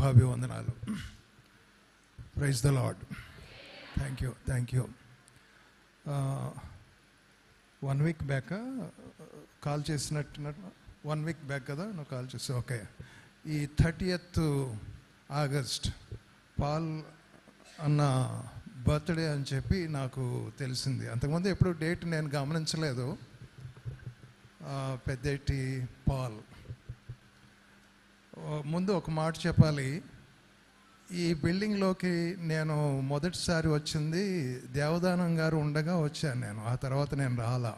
శుభాభివందనాలు. Praise the Lord. Thank you. 1 week back call చేసినట్టు 1 week back కదా నువ్వు కాల్ చేసి. ఓకే, ఈ 30th ఆగస్ట్ పాల్ అన్న బర్త్డే అని చెప్పి నాకు తెలిసింది. అంతకుముందు ఎప్పుడు డేట్ నేను గమనించలేదు. పెద్దేటి పాల్. ముందు ఒక మాట చెప్పాలి, ఈ బిల్డింగ్లోకి నేను మొదటిసారి వచ్చింది దేవదానం గారు ఉండగా వచ్చాను నేను. ఆ తర్వాత నేను రాలా.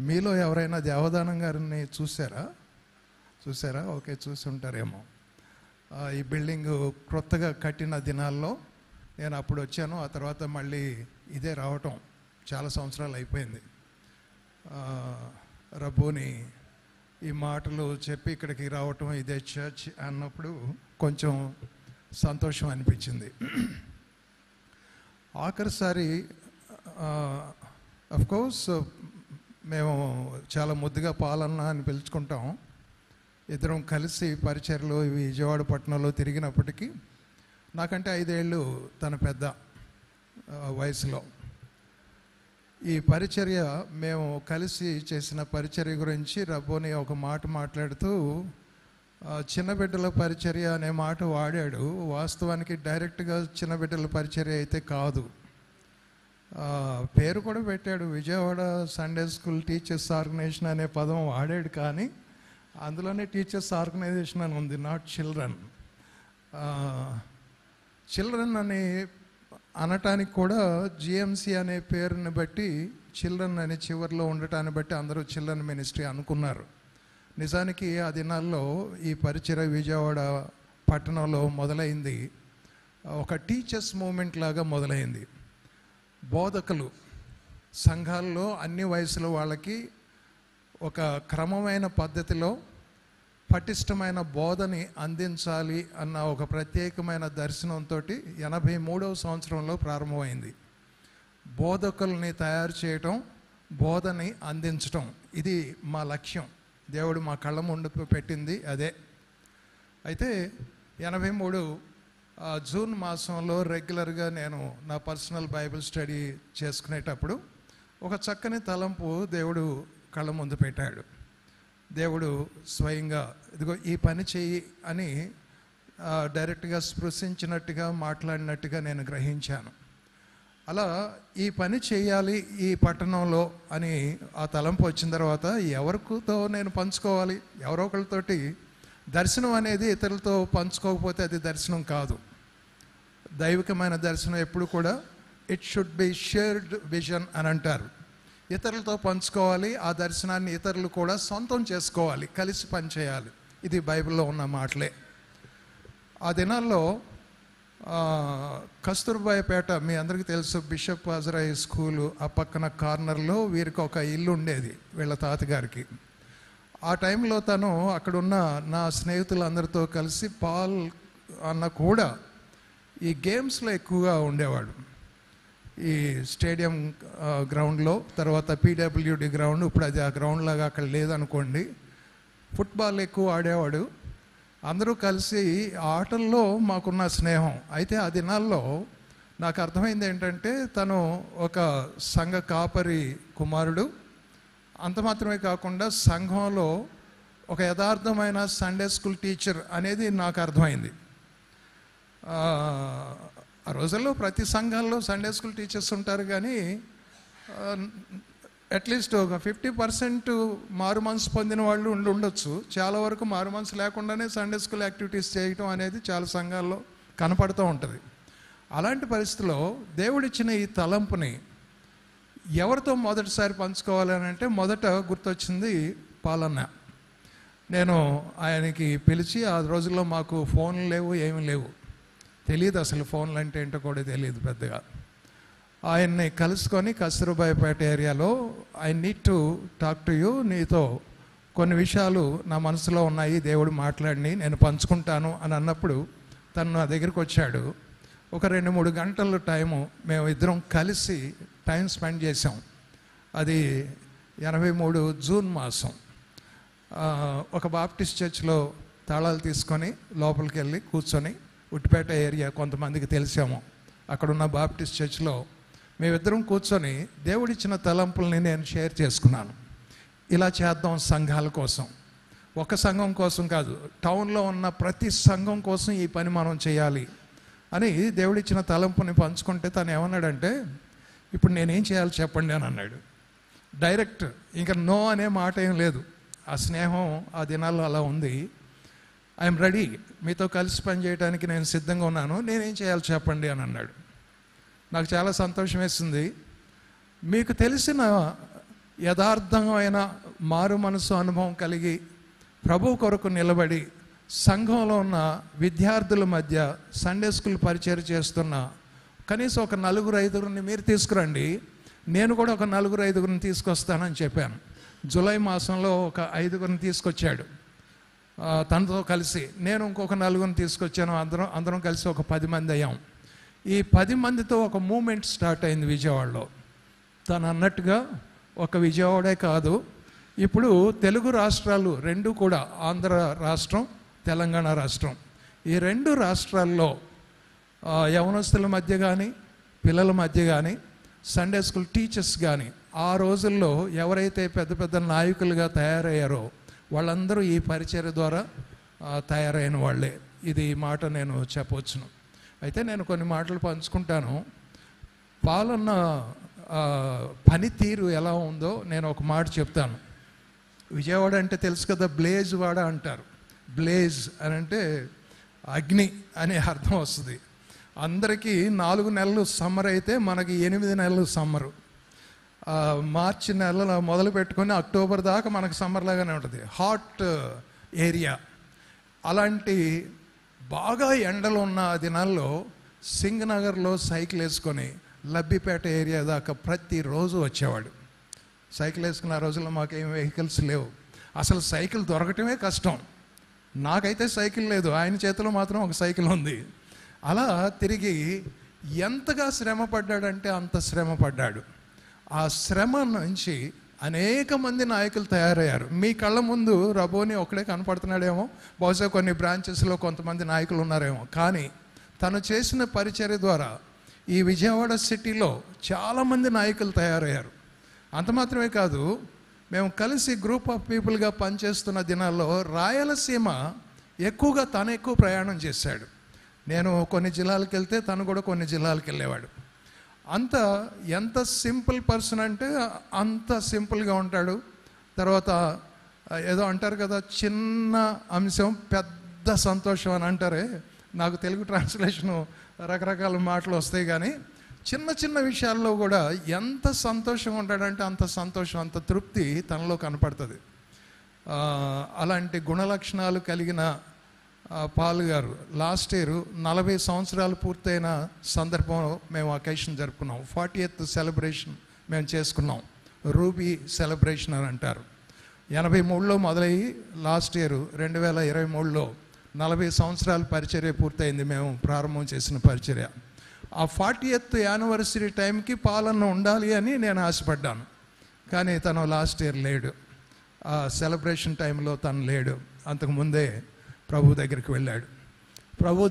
మీలో ఎవరైనా దేవదానం గారిని చూసారా? ఓకే, చూసి ఉంటారేమో. ఈ బిల్డింగ్ క్రొత్తగా కట్టిన దినాల్లో నేను అప్పుడు వచ్చాను. ఆ తర్వాత మళ్ళీ ఇదే రావటం చాలా సంవత్సరాలు అయిపోయింది. రబ్బోని ఈ మాటలు చెప్పి ఇక్కడికి రావటం, ఇదే చర్చ్ అన్నప్పుడు కొంచెం సంతోషం అనిపించింది. ఆఖరిసారి అఫ్కోర్స్ మేము చాలా ముద్దుగా పాలన్న అని పిలుచుకుంటాం. ఇద్దరం కలిసి పరిచర్లు విజయవాడ పట్టణంలో తిరిగినప్పటికీ నాకంటే 5 ఏళ్ళు తన పెద్ద వయసులో. ఈ పరిచర్య మేము కలిసి చేసిన పరిచర్య గురించి రబ్బోని ఒక మాట మాట్లాడుతూ చిన్న బిడ్డల పరిచర్య అనే మాట వాడాడు. వాస్తవానికి డైరెక్ట్గా చిన్న బిడ్డల పరిచర్య అయితే కాదు. పేరు కూడా పెట్టాడు, Vijayawada Sunday school teachers organisation అనే పదం వాడాడు. కానీ అందులోనే టీచర్స్ ఆర్గనైజేషన్ అని ఉంది, నాట్ చిల్డ్రన్. చిల్డ్రన్ అని అనటానికి కూడా జిఎంసి అనే పేరుని బట్టి, చిల్డ్రన్ అనే చివరిలో ఉండటాన్ని బట్టి అందరూ చిల్డ్రన్ మినిస్ట్రీ అనుకున్నారు. నిజానికి ఆ దినాల్లో ఈ పరిచర్య విజయవాడ పట్టణంలో మొదలైంది ఒక టీచర్స్ మూమెంట్ లాగా మొదలైంది. బోధకులు సంఘాల్లో అన్ని వయసుల వాళ్ళకి ఒక క్రమమైన పద్ధతిలో పటిష్టమైన బోధని అందించాలి అన్న ఒక ప్రత్యేకమైన దర్శనంతో 83వ సంవత్సరంలో ప్రారంభమైంది. బోధకుల్ని తయారు చేయటం, బోధని అందించటం, ఇది మా లక్ష్యం. దేవుడు మా కళ్ళ ముందు పెట్టింది అదే. అయితే 83 జూన్ మాసంలో రెగ్యులర్గా నేను నా పర్సనల్ బైబిల్ స్టడీ చేసుకునేటప్పుడు ఒక చక్కని తలంపు దేవుడు కళ్ళ ముందు పెట్టాడు. దేవుడు స్వయంగా ఇదిగో ఈ పని చెయ్యి అని డైరెక్ట్గా స్పృశించినట్టుగా మాట్లాడినట్టుగా నేను గ్రహించాను. అలా ఈ పని చేయాలి ఈ పట్టణంలో అని ఆ తలంపు వచ్చిన తర్వాత ఎవరితో నేను పంచుకోవాలి? ఎవరో ఒకరితోటి. దర్శనం అనేది ఇతరులతో పంచుకోకపోతే అది దర్శనం కాదు. దైవికమైన దర్శనం ఎప్పుడు కూడా it should be shared vision అని అంటారు. ఇతరులతో పంచుకోవాలి, ఆ దర్శనాన్ని ఇతరులు కూడా సొంతం చేసుకోవాలి, కలిసి పనిచేయాలి. ఇది బైబిల్లో ఉన్న మాటలే. ఆ దినాల్లో కస్తూర్బాయిపేట మీ అందరికీ తెలుసు, బిషప్ హజరాయి స్కూలు ఆ పక్కన కార్నర్లో వీరికి ఒక ఇల్లు ఉండేది వీళ్ళ తాతగారికి. ఆ టైంలో తను అక్కడున్న నా స్నేహితులందరితో కలిసి పాల్ అన్న కూడా ఈ గేమ్స్లో ఎక్కువగా ఉండేవాడు. ఈ స్టేడియం గ్రౌండ్లో, తర్వాత పీడబ్ల్యూడి గ్రౌండ్, ఇప్పుడు అది ఆ గ్రౌండ్ లాగా అక్కడ లేదనుకోండి. ఫుట్బాల్ ఎక్కువ ఆడేవాడు. అందరూ కలిసి ఆటల్లో మాకున్న స్నేహం. అయితే ఆ దినాల్లో నాకు అర్థమైంది ఏంటంటే తను ఒక సంఘ కాపరి కుమారుడు. అంత మాత్రమే కాకుండా సంఘంలో ఒక యథార్థమైన సండే స్కూల్ టీచర్ అనేది నాకు అర్థమైంది. ఆ రోజుల్లో ప్రతి సంఘంలో సండే స్కూల్ టీచర్స్ ఉంటారు, కానీ అట్లీస్ట్ ఒక 50% మారు మనసు పొందిన వాళ్ళు ఉండొచ్చు. చాలా వరకు మారు మనసు లేకుండానే సండే స్కూల్ యాక్టివిటీస్ చేయటం అనేది చాలా సంఘాల్లో కనపడుతూ ఉంటుంది. అలాంటి పరిస్థితిలో దేవుడిచ్చిన ఈ తలంపుని ఎవరితో మొదటిసారి పంచుకోవాలని అంటే మొదట గుర్తొచ్చింది పాలన్న. నేను ఆయనకి పిలిచి, ఆ రోజుల్లో మాకు ఫోన్లు లేవు, ఏమీ లేవు, తెలియదు అసలు ఫోన్లు అంటే ఏంటో కూడా తెలియదు పెద్దగా. ఆయన్ని కలుసుకొని కస్తూర్బాయిపేట ఏరియాలో I need to talk to you, నీతో కొన్ని విషయాలు నా మనసులో ఉన్నాయి, దేవుడు మాట్లాడిని నేను పంచుకుంటాను అని అన్నప్పుడు తను నా దగ్గరికి వచ్చాడు. ఒక 2-3 గంటల టైము మేము ఇద్దరం కలిసి టైం స్పెండ్ చేసాం. అది 83 జూన్ మాసం. ఒక బాప్టిస్ట్ చర్చ్లో తాళాలు తీసుకొని లోపలికి వెళ్ళి కూర్చొని ఉట్టిపేట ఏరియా కొంతమందికి తెలిసాము. అక్కడున్న బాప్టిస్ట్ చర్చ్లో మేమిద్దరం కూర్చొని దేవుడిచ్చిన తలంపుల్ని నేను షేర్ చేసుకున్నాను. ఇలా చేద్దాం సంఘాల కోసం, ఒక సంఘం కోసం కాదు, టౌన్లో ఉన్న ప్రతి సంఘం కోసం ఈ పని మనం చేయాలి అని దేవుడిచ్చిన తలంపుని పంచుకుంటే తను ఏమన్నాడంటే, ఇప్పుడు నేనేం చేయాలి చెప్పండి అని అన్నాడు. డైరెక్ట్, ఇంకా నో అనే మాట ఏం లేదు. ఆ స్నేహం ఆ దినాల్లో అలా ఉంది. ఐఎమ్ రెడీ, మీతో కలిసి పని చేయడానికి నేను సిద్ధంగా ఉన్నాను, నేనేం చేయాలి చెప్పండి అని అన్నాడు. నాకు చాలా సంతోషం వేసింది. మీకు తెలిసిన యథార్థమైన మారు మనసు అనుభవం కలిగి ప్రభు కొరకు నిలబడి సంఘంలో ఉన్న విద్యార్థుల మధ్య సండే స్కూల్ పరిచయం చేస్తున్న కనీసం ఒక 4-5 మీరు తీసుకురండి, నేను కూడా ఒక 4-5 తీసుకొస్తానని చెప్పాను. జూలై మాసంలో ఒక 5 తీసుకొచ్చాడు తనతో కలిసి. నేను ఇంకొక 4 తీసుకొచ్చాను. అందరం కలిసి ఒక 10 మంది అయ్యాం. ఈ 10 మందితో ఒక మూమెంట్ స్టార్ట్ అయింది విజయవాడలో. తను అన్నట్టుగా ఒక విజయవాడే కాదు, ఇప్పుడు తెలుగు రాష్ట్రాలు 2 కూడా, ఆంధ్ర రాష్ట్రం, తెలంగాణ రాష్ట్రం, ఈ 2 రాష్ట్రాల్లో యవనస్తుల మధ్య కానీ పిల్లల మధ్య కానీ సండే స్కూల్ టీచర్స్ కానీ ఆ రోజుల్లో ఎవరైతే పెద్ద పెద్ద నాయకులుగా తయారయ్యారో వాళ్ళందరూ ఈ పరిచర్య ద్వారా తయారైన వాళ్ళే. ఇది ఈ మాట నేను చెప్పవచ్చును. అయితే నేను కొన్ని మాటలు పంచుకుంటాను. పాలన పనితీరు ఎలా ఉందో నేను ఒక మాట చెప్తాను. విజయవాడ అంటే తెలుసు కదా, బ్లేజ్ వాడ అంటారు. బ్లేజ్ అని అంటే అగ్ని అనే అర్థం వస్తుంది. అందరికీ 4 నెలలు సమ్మర్ అయితే మనకి 8 నెలలు సమ్మరు. మార్చి నెలలో మొదలు పెట్టుకొని అక్టోబర్ దాకా మనకు సమ్మర్ లాగానే ఉంటుంది, హాట్ ఏరియా. అలాంటి బాగా ఎండలు ఉన్న దినాల్లో సింగనగర్లో సైకిల్ వేసుకొని లబ్బిపేట ఏరియా దాకా ప్రతిరోజు వచ్చేవాడు. సైకిల్ వేసుకున్న రోజుల్లో మాకేం వెహికల్స్ లేవు, అసలు సైకిల్ దొరకటమే కష్టం. నాకైతే సైకిల్ లేదు, ఆయన చేతిలో మాత్రం ఒక సైకిల్ ఉంది. అలా తిరిగి ఎంతగా శ్రమ పడ్డాడంటే అంత శ్రమ పడ్డాడు. ఆ శ్రమ నుంచి అనేక మంది నాయకులు తయారయ్యారు. మీ కళ్ళ ముందు రబోని ఒక్కడే కనపడుతున్నాడేమో, బహుశా కొన్ని బ్రాంచెస్లో కొంతమంది నాయకులు ఉన్నారేమో, కానీ తను చేసిన పరిచర్య ద్వారా ఈ విజయవాడ సిటీలో చాలామంది నాయకులు తయారయ్యారు. అంత మాత్రమే కాదు, మేము కలిసి గ్రూప్ ఆఫ్ పీపుల్గా పనిచేస్తున్న దినాల్లో రాయలసీమ ఎక్కువగా తను ఎక్కువ ప్రయాణం చేశాడు. నేను కొన్ని జిల్లాలకు వెళ్తే తను కూడా కొన్ని జిల్లాలకు వెళ్ళేవాడు. ఎంత సింపుల్ పర్సన్ అంటే అంత సింపుల్గా ఉంటాడు. తర్వాత ఏదో అంటారు కదా, చిన్న అంశం పెద్ద సంతోషం అని అంటారే, నాకు తెలుగు ట్రాన్స్లేషను రకరకాల మాటలు వస్తాయి, కానీ చిన్న చిన్న విషయాల్లో కూడా ఎంత సంతోషం ఉంటాడంటే అంత సంతోషం, అంత తృప్తి తనలో కనపడుతుంది. అలాంటి గుణలక్షణాలు కలిగిన పాల్ గారు లాస్ట్ ఇయర్ 40 సంవత్సరాలు పూర్తయిన సందర్భంలో మేము అకేషన్ జరుపుకున్నాం. 40th సెలబ్రేషన్ మేము చేసుకున్నాం. రూబీ సెలబ్రేషన్ అని అంటారు. 83లో మొదలయ్యి లాస్ట్ ఇయర్ 2023లో 40 సంవత్సరాల పరిచర్య పూర్తయింది. మేము ప్రారంభం చేసిన పరిచర్య. ఆ 40th యానివర్సరీ టైంకి పాలన ఉండాలి అని నేను ఆశపడ్డాను, కానీ తను లాస్ట్ ఇయర్ లేడు. ఆ సెలబ్రేషన్ టైంలో తను లేడు. అంతకుముందే ప్రభు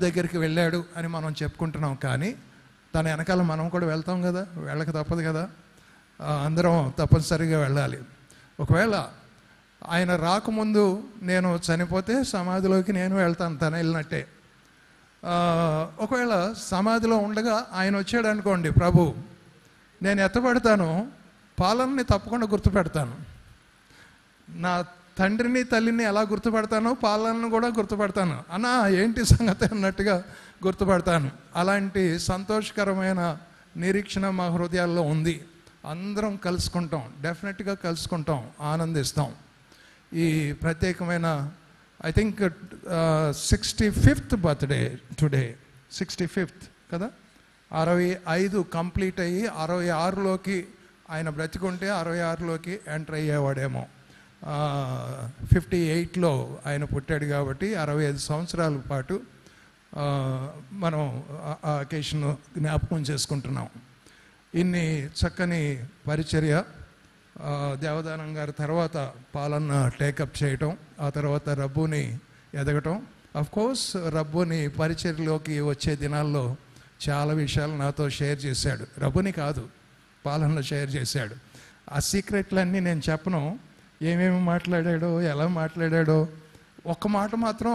దగ్గరికి వెళ్ళాడు అని మనం చెప్పుకుంటున్నాం, కానీ తన వెనకాల మనం కూడా వెళ్తాం కదా, వెళ్ళక తప్పదు కదా, అందరం తప్పనిసరిగా వెళ్ళాలి. ఒకవేళ ఆయన రాకముందు నేను చనిపోతే సమాధిలోకి నేను వెళ్తాను, తను వెళ్ళినట్టే. ఒకవేళ సమాధిలో ఉండగా ఆయన వచ్చాడు అనుకోండి ప్రభు, నేను ఎత్తబడతాను, పాలనని తప్పకుండా గుర్తుపెడతాను. నా తండ్రిని తల్లిని ఎలా గుర్తుపడతానో పాలనను కూడా గుర్తుపడతాను. అన్నా ఏంటి సంగతి అన్నట్టుగా గుర్తుపడతాను. అలాంటి సంతోషకరమైన నిరీక్షణ మా హృదయాల్లో ఉంది. అందరం కలుసుకుంటాం, డెఫినెట్గా కలుసుకుంటాం, ఆనందిస్తాం. ఈ ప్రత్యేకమైన I think 65th birthday today, 65th కదా, 65 కంప్లీట్ అయ్యి 66లోకి ఆయన బ్రతికుంటే 66లోకి ఎంటర్ అయ్యేవాడేమో. 58లో ఆయన పుట్టాడు కాబట్టి 65 సంవత్సరాల పాటు మనం ఆ అకేషన్ జ్ఞాపకం చేసుకుంటున్నాం. ఇన్ని చక్కని పరిచర్య దేవదానం గారి తర్వాత పాలన టేకప్ చేయటం, ఆ తర్వాత రబ్బుని ఎదగటం, కోర్స్ రబ్బుని పరిచర్లోకి వచ్చే దినాల్లో చాలా విషయాలు నాతో షేర్ చేశాడు. రబ్బుని కాదు, పాలనలో షేర్ చేశాడు. ఆ సీక్రెట్లన్నీ నేను చెప్పను, ఏమేమి మాట్లాడాడో, ఎలా మాట్లాడాడో. ఒక్క మాట మాత్రం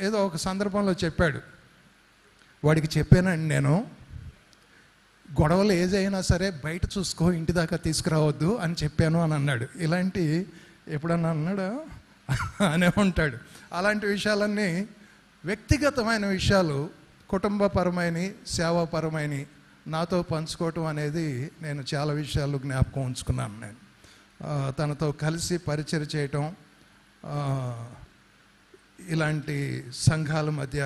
ఏదో ఒక సందర్భంలో చెప్పాడు. వాడికి చెప్పానండి నేను, గొడవలు ఏదైనా సరే బయట చూసుకో, ఇంటి దాకా తీసుకురావద్దు అని చెప్పాను అని అన్నాడు. ఇలాంటి ఎప్పుడన్నా అన్నాడా అనే ఉంటాడు. అలాంటి విషయాలన్నీ వ్యక్తిగతమైన విషయాలు, కుటుంబపరమైన, సేవాపరమైన నాతో పంచుకోవటం అనేది నేను చాలా విషయాలు జ్ఞాపకం ఉంచుకున్నాను. నేను తనతో కలిసి పరిచయం చేయటం, ఇలాంటి సంఘాల మధ్య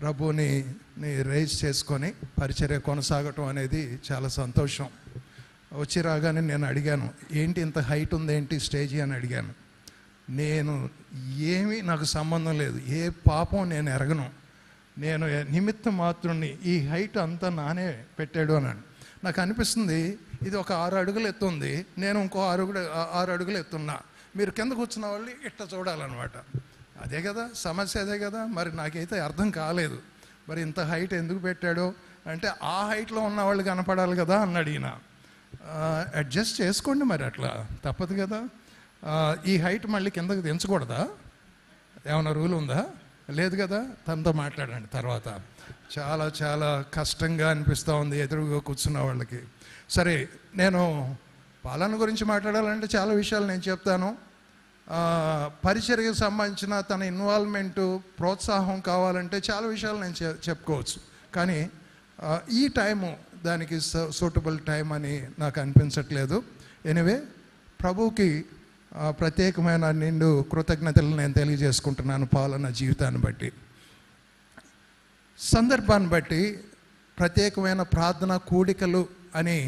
రబ్బుని రైజ్ చేసుకొని పరిచర్య కొనసాగటం అనేది చాలా సంతోషం. వచ్చి రాగానే నేను అడిగాను, ఏంటి ఇంత హైట్ ఉందేంటి స్టేజీ అని అడిగాను. నాకు సంబంధం లేదు, ఏ పాపం నేను ఎరగను, నేను నిమిత్త మాత్రుని, ఈ హైట్ అంతా నానే పెట్టాడు అన్నాడు. నాకు అనిపిస్తుంది ఇది ఒక 6 అడుగులు ఎత్తుంది, నేను ఇంకో 6 అడుగులు ఎత్తున్నా, మీరు కింద కూర్చున్న వాళ్ళు ఇట్లా చూడాలన్నమాట. అదే కదా సమస్య, అదే కదా. మరి నాకైతే అర్థం కాలేదు, మరి ఇంత హైట్ ఎందుకు పెట్టాడో. అంటే ఆ హైట్లో ఉన్న వాళ్ళు కనపడాలి కదా అన్నాడు ఈయన. అడ్జస్ట్ చేసుకోండి మరి, అట్లా తప్పదు కదా. ఈ హైట్ మళ్ళీ కిందకి దించకూడదా, ఏమైనా రూల్ ఉందా? లేదు కదా. తనతో మాట్లాడండి తర్వాత. చాలా చాలా కష్టంగా అనిపిస్తూ ఉంది ఎదురుగా కూర్చున్న వాళ్ళకి. సరే, నేను పాలన గురించి మాట్లాడాలంటే చాలా విషయాలు నేను చెప్తాను. పరిచర్యకు సంబంధించిన తన ఇన్వాల్వ్మెంటు, ప్రోత్సాహం కావాలంటే చాలా విషయాలు నేను చెప్పుకోవచ్చు. కానీ ఈ టైము దానికి సూటబుల్ టైం అని నాకు అనిపించట్లేదు. ఎనివే, ప్రభువుకి ప్రత్యేకమైన నిండు కృతజ్ఞతలు నేను తెలియజేసుకుంటున్నాను. పాలన జీవితాన్ని బట్టి, సందర్భాన్ని బట్టి ప్రత్యేకమైన ప్రార్థన కూడికలు అని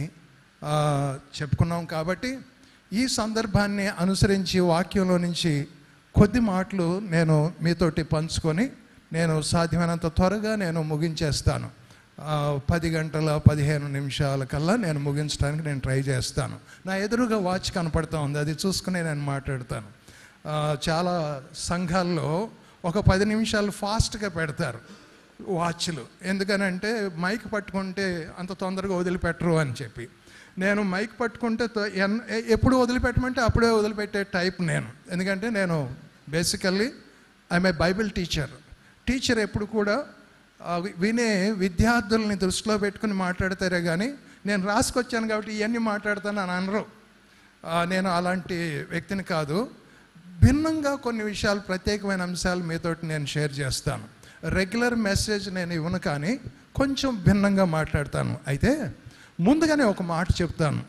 చెప్పుకున్నాం. కాబట్టి ఈ సందర్భాన్ని అనుసరించి వాక్యంలో నుంచి కొద్ది మాటలు నేను మీతోటి పంచుకొని నేను సాధ్యమైనంత త్వరగా నేను ముగించేస్తాను. 10 గంటల 15 నిమిషాల కల్లా నేను ముగించడానికి నేను ట్రై చేస్తాను. నా ఎదురుగా వాచ్ కనపడుతూ ఉంది, అది చూసుకుని నేను మాట్లాడతాను. చాలా సంఘాల్లో ఒక 10 నిమిషాలు ఫాస్ట్గా పెడతారు వాచ్లు. ఎందుకనంటే మైక్ పట్టుకుంటే అంత తొందరగా వదిలిపెట్టరు అని చెప్పి. నేను మైక్ పట్టుకుంటే ఎప్పుడు వదిలిపెట్టమంటే అప్పుడే వదిలిపెట్టే టైప్ నేను. ఎందుకంటే నేను basically I'm a Bible teacher ఎప్పుడు కూడా వినే విద్యార్థుల్ని దృష్టిలో పెట్టుకుని మాట్లాడతారే కానీ నేను రాసుకొచ్చాను కాబట్టి ఇవన్నీ మాట్లాడతాను అని అనరు. నేను అలాంటి వ్యక్తిని కాదు. భిన్నంగా కొన్ని విషయాలు, ప్రత్యేకమైన అంశాలు మీతోటి నేను షేర్ చేస్తాను. రెగ్యులర్ మెసేజ్ నేను ఇవ్వను, కానీ కొంచెం భిన్నంగా మాట్లాడతాను. అయితే ముందుగానే ఒక మాట చెప్తాను,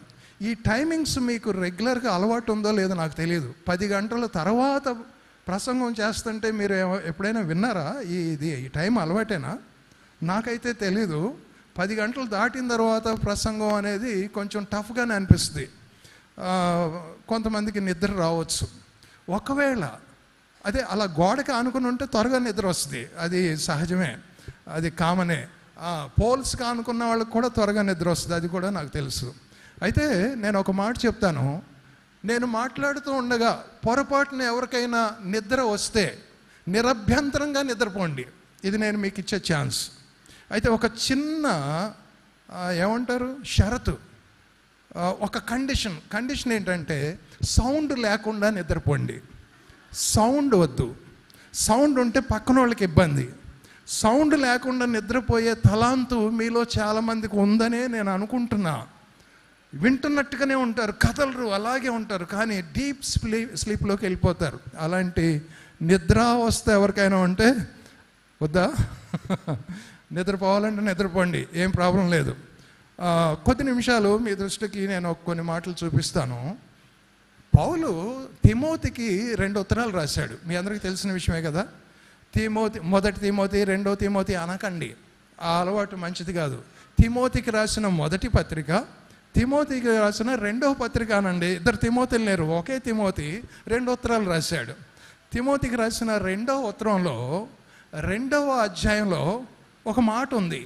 ఈ టైమింగ్స్ మీకు రెగ్యులర్గా అలవాటు ఉందో లేదో నాకు తెలియదు. 10 గంటల తర్వాత ప్రసంగం చేస్తుంటే మీరు ఎప్పుడైనా విన్నారా? ఈ టైం అలవాటేనా? నాకైతే తెలీదు. 10 గంటలు దాటిన తర్వాత ప్రసంగం అనేది కొంచెం టఫ్గానే అనిపిస్తుంది. కొంతమందికి నిద్ర రావచ్చు. ఒకవేళ అదే అలా గోడకి ఆనుకుని ఉంటే త్వరగా నిద్ర వస్తుంది, అది సహజమే, అది కామనే. పోల్స్కి ఆనుకున్న వాళ్ళకి కూడా త్వరగా నిద్ర వస్తుంది, అది కూడా నాకు తెలుసు. అయితే నేను ఒక మాట చెప్తాను, నేను మాట్లాడుతూ ఉండగా పొరపాటున ఎవరికైనా నిద్ర వస్తే నిరభ్యంతరంగా నిద్రపోండి, ఇది నేను మీకు ఇచ్చే ఛాన్స్. అయితే ఒక చిన్న ఏమంటారు షరతు, ఒక కండిషన్ ఏంటంటే సౌండ్ లేకుండా నిద్రపోండి. సౌండ్ వద్దు, సౌండ్ ఉంటే పక్కన వాళ్ళకి ఇబ్బంది. సౌండ్ లేకుండా నిద్రపోయే తలాంతు మీలో చాలామందికి ఉందనే నేను అనుకుంటున్నా. వింటున్నట్టుగానే ఉంటారు, కథలరు, అలాగే ఉంటారు, కానీ డీప్ స్లీప్లోకి వెళ్ళిపోతారు. అలాంటి నిద్రావస్థ ఎవరికైనా ఉంటే వద్దా? నిద్రపోవాలంటే నిద్రపోండి, ఏం ప్రాబ్లం లేదు. కొద్ది నిమిషాలు మీ దృష్టికి నేను కొన్ని మాటలు చూపిస్తాను. పౌలు తిమోతికి 2 ఉత్తరాలు రాశాడు, మీ అందరికీ తెలిసిన విషయమే కదా. మొదటి తిమోతి, 2వ తిమోతి అనకండి, ఆ అలవాటు మంచిది కాదు. తిమోతికి రాసిన మొదటి పత్రిక, తిమోతికి రాసిన 2వ పత్రిక అనండి. 2 తిమోతిలు లేరు, ఒకే తిమోతి 2 ఉత్తరాలు రాశాడు. తిమోతికి రాసిన 2వ ఉత్తరంలో 2వ అధ్యాయంలో ఒక మాట ఉంది.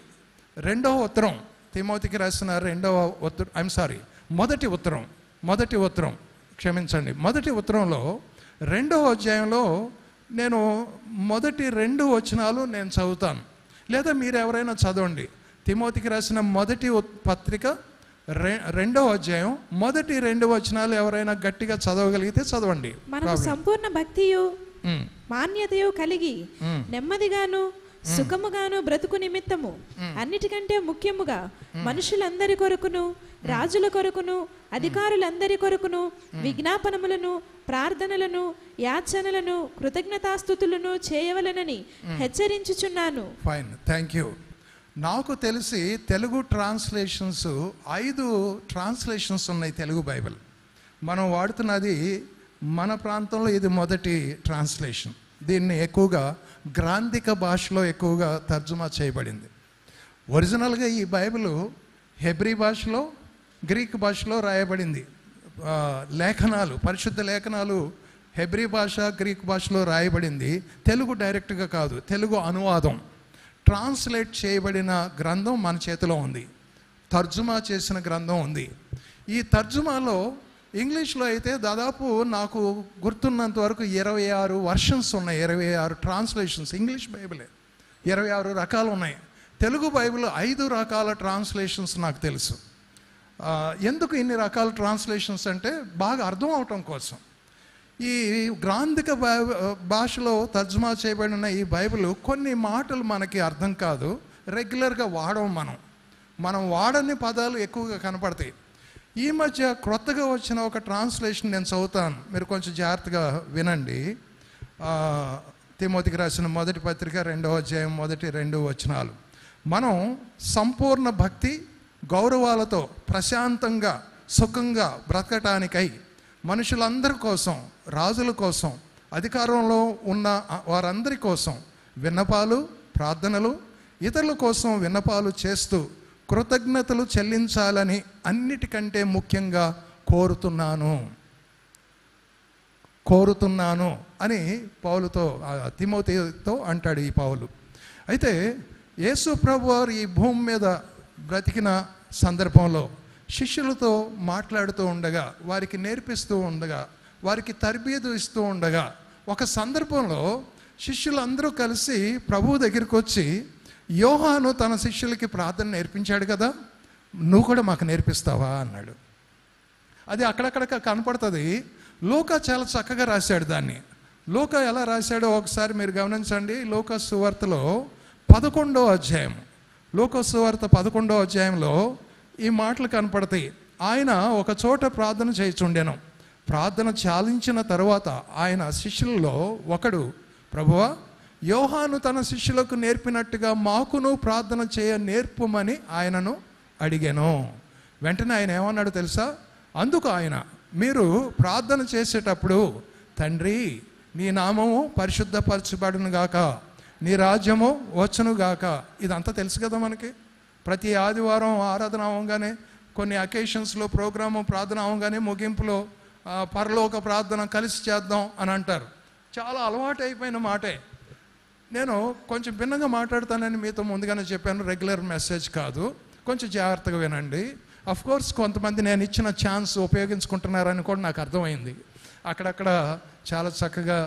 2వ ఉత్తరం, తిమోతికి రాసిన మొదటి ఉత్తరం, క్షమించండి, మొదటి ఉత్తరంలో 2వ అధ్యాయంలో నేను మొదటి 2 వచనాలు నేను చదువుతాను, లేదా మీరు ఎవరైనా చదవండి. తిమోతికి రాసిన మొదటి పత్రిక 2వ అధ్యాయం మొదటి 2 వచనాలు ఎవరైనా గట్టిగా చదవగలిగితే చదవండి. మనకు సంపూర్ణ భక్తియు మాన్యతయు కలిగి నెమ్మదిగాను సుఖముగాను బ్రతుకు నిమిత్తము అన్నిటికంటే ముఖ్యముగా మనుషులందరి కొరకును రాజుల కొరకును అధికారులందరి కొరకును విజ్ఞాపనములను ప్రార్థనలను యాచనలను కృతజ్ఞతాస్తుతులను చేయవలెనని హెచ్చరించుచున్నాను. Fine, thank you. నాకు తెలిసి తెలుగు ట్రాన్స్లేషన్స్ 5 ట్రాన్స్లేషన్స్ ఉన్నాయి తెలుగు బైబిల్. మనం వాడుతున్నది మన ప్రాంతంలో ఇది మొదటి ట్రాన్స్లేషన్. దీన్ని ఎక్కువగా గ్రాంధిక భాషలో ఎక్కువగా తర్జుమా చేయబడింది. ఒరిజినల్గా ఈ బైబిల్ హెబ్రీ భాషలో గ్రీక్ భాషలో రాయబడింది. లేఖనాలు, పరిశుద్ధ లేఖనాలు హెబ్రీ భాష గ్రీక్ భాషలో రాయబడింది. తెలుగు డైరెక్ట్గా కాదు, తెలుగు అనువాదం ట్రాన్స్లేట్ చేయబడిన గ్రంథం మన చేతిలో ఉంది. తర్జుమా చేసిన గ్రంథం ఉంది. ఈ తర్జుమాలో ఇంగ్లీష్లో అయితే దాదాపు నాకు గుర్తున్నంత వరకు 26 వర్షన్స్ ఉన్నాయి, 26 ట్రాన్స్లేషన్స్. ఇంగ్లీష్ బైబిలే 26 రకాలు ఉన్నాయి. తెలుగు బైబిల్ 5 రకాల ట్రాన్స్లేషన్స్ నాకు తెలుసు. ఎందుకు ఇన్ని రకాల ట్రాన్స్లేషన్స్ అంటే బాగా అర్థం అవటం కోసం. ఈ గ్రాంధిక భాషలో తర్జుమా చేయబడిన ఈ బైబిల్ కొన్ని మాటలు మనకి అర్థం కాదు, రెగ్యులర్గా మనం వాడని పదాలు ఎక్కువగా కనపడతాయి. ఈ మధ్య క్రొత్తగా వచ్చిన ఒక ట్రాన్స్లేషన్ నేను చదువుతాను, మీరు కొంచెం జాగ్రత్తగా వినండి. తిమోతికి రాసిన మొదటి పత్రిక 2వ అధ్యాయం మొదటి 2 వచనాలు. మనం సంపూర్ణ భక్తి గౌరవాలతో ప్రశాంతంగా సుఖంగా బ్రతకటానికై మనుషులందరి కోసం, రాజుల కోసం, అధికారంలో ఉన్న వారందరి కోసం విన్నపాలు, ప్రార్థనలు, ఇతరుల కోసం విన్నపాలు చేస్తూ కృతజ్ఞతలు చెల్లించాలని అన్నిటికంటే ముఖ్యంగా కోరుతున్నాను అని పౌలుతో, తిమోతితో అంటాడు ఈ పౌలు. అయితే యేసు ప్రభువారు ఈ భూమి మీద బ్రతికిన సందర్భంలో శిష్యులతో మాట్లాడుతూ ఉండగా, వారికి నేర్పిస్తూ ఉండగా, వారికి తర్బీదు ఇస్తూ ఉండగా, ఒక సందర్భంలో శిష్యులందరూ కలిసి ప్రభువు దగ్గరికి వచ్చి, యోహాను తన శిష్యులకి ప్రార్థన నేర్పించాడు కదా, నువ్వు కూడా మాకు నేర్పిస్తావా అన్నాడు. అది అక్కడక్కడ కనపడుతుంది. లూకా చాలా చక్కగా రాశాడు దాన్ని. లూకా ఎలా రాశాడో ఒకసారి మీరు గమనించండి. లూకా సువార్తలో 11వ అధ్యాయం, లూకా సువార్త 11వ అధ్యాయంలో ఈ మాటలు కనపడతాయి. ఆయన ఒక చోట ప్రార్థన చేయుచుండెను. ప్రార్థన చాలించిన తర్వాత ఆయన శిష్యులలో ఒకడు, ప్రభువా, యోహాను తన శిష్యులకు నేర్పినట్టుగా మాకును ప్రార్థన చేయ నేర్పుమని ఆయనను అడిగాను. వెంటనే ఆయన ఏమన్నాడు తెలుసా? అందుకు ఆయన, మీరు ప్రార్థన చేసేటప్పుడు, తండ్రి నీ నామము పరిశుద్ధపరచబడును గాక, నీ రాజ్యము వచ్చును గాక. ఇదంతా తెలుసు కదా మనకి. ప్రతి ఆదివారం ఆరాధన అవగానే, కొన్ని అకేషన్స్లో ప్రోగ్రాము ప్రార్థన అవగానే ముగింపులో పరలోక ప్రార్థన కలిసి చేద్దాం అని అంటారు. చాలా అలవాటు అయిపోయిన మాటే. నేను కొంచెం భిన్నంగా మాట్లాడతానని మీతో ముందుగానే చెప్పాను. రెగ్యులర్ మెసేజ్ కాదు, కొంచెం జాగ్రత్తగా వినండి. అఫ్కోర్స్ కొంతమంది నేను ఇచ్చిన ఛాన్స్ ఉపయోగించుకుంటున్నారని కూడా నాకు అర్థమైంది. అక్కడక్కడ చాలా చక్కగా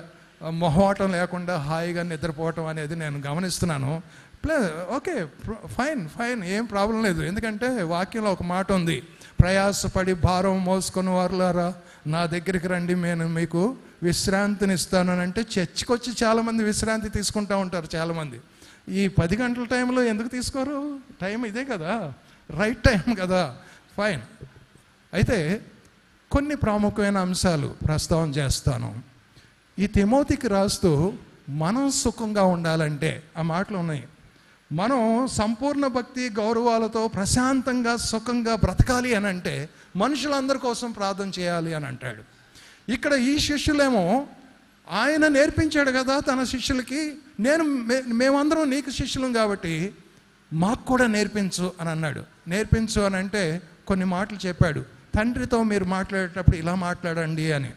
మొహమాటం లేకుండా హాయిగా నిద్రపోవటం అనేది నేను గమనిస్తున్నాను. ఓకే, ఫైన్, ఏం ప్రాబ్లం లేదు. ఎందుకంటే వాక్యంలో ఒక మాట ఉంది, ప్రయాసపడి భారం మోసుకున్న వారులారా నా దగ్గరికి రండి, నేను మీకు విశ్రాంతిని ఇస్తాను అని. అంటే చర్చికి వచ్చి చాలామంది విశ్రాంతి తీసుకుంటూ ఉంటారు. చాలామంది ఈ 10 గంటల టైంలో ఎందుకు తీసుకోరు? టైం ఇదే కదా, రైట్ టైం కదా. ఫైన్. అయితే కొన్ని ప్రాముఖ్యమైన అంశాలు ప్రస్తావన చేస్తాను. ఈ తిమోతికి రాస్తూ మనం సుఖంగా ఉండాలంటే ఆ మాటలు ఉన్నాయి. మనం సంపూర్ణ భక్తి గౌరవాలతో ప్రశాంతంగా సుఖంగా బ్రతకాలి అని అంటే మనుషులందరి కోసం ప్రార్థన చేయాలి అని అంటాడు. ఇక్కడ ఈ శిష్యులేమో ఆయన నేర్పించాడు కదా తన శిష్యులకి, మేమందరం నీకు శిష్యులం కాబట్టి మాకు కూడా నేర్పించు అని అన్నాడు. నేర్పించు అని అంటే కొన్ని మాటలు చెప్పాడు. తండ్రితో మీరు మాట్లాడేటప్పుడు ఇలా మాట్లాడండి అని.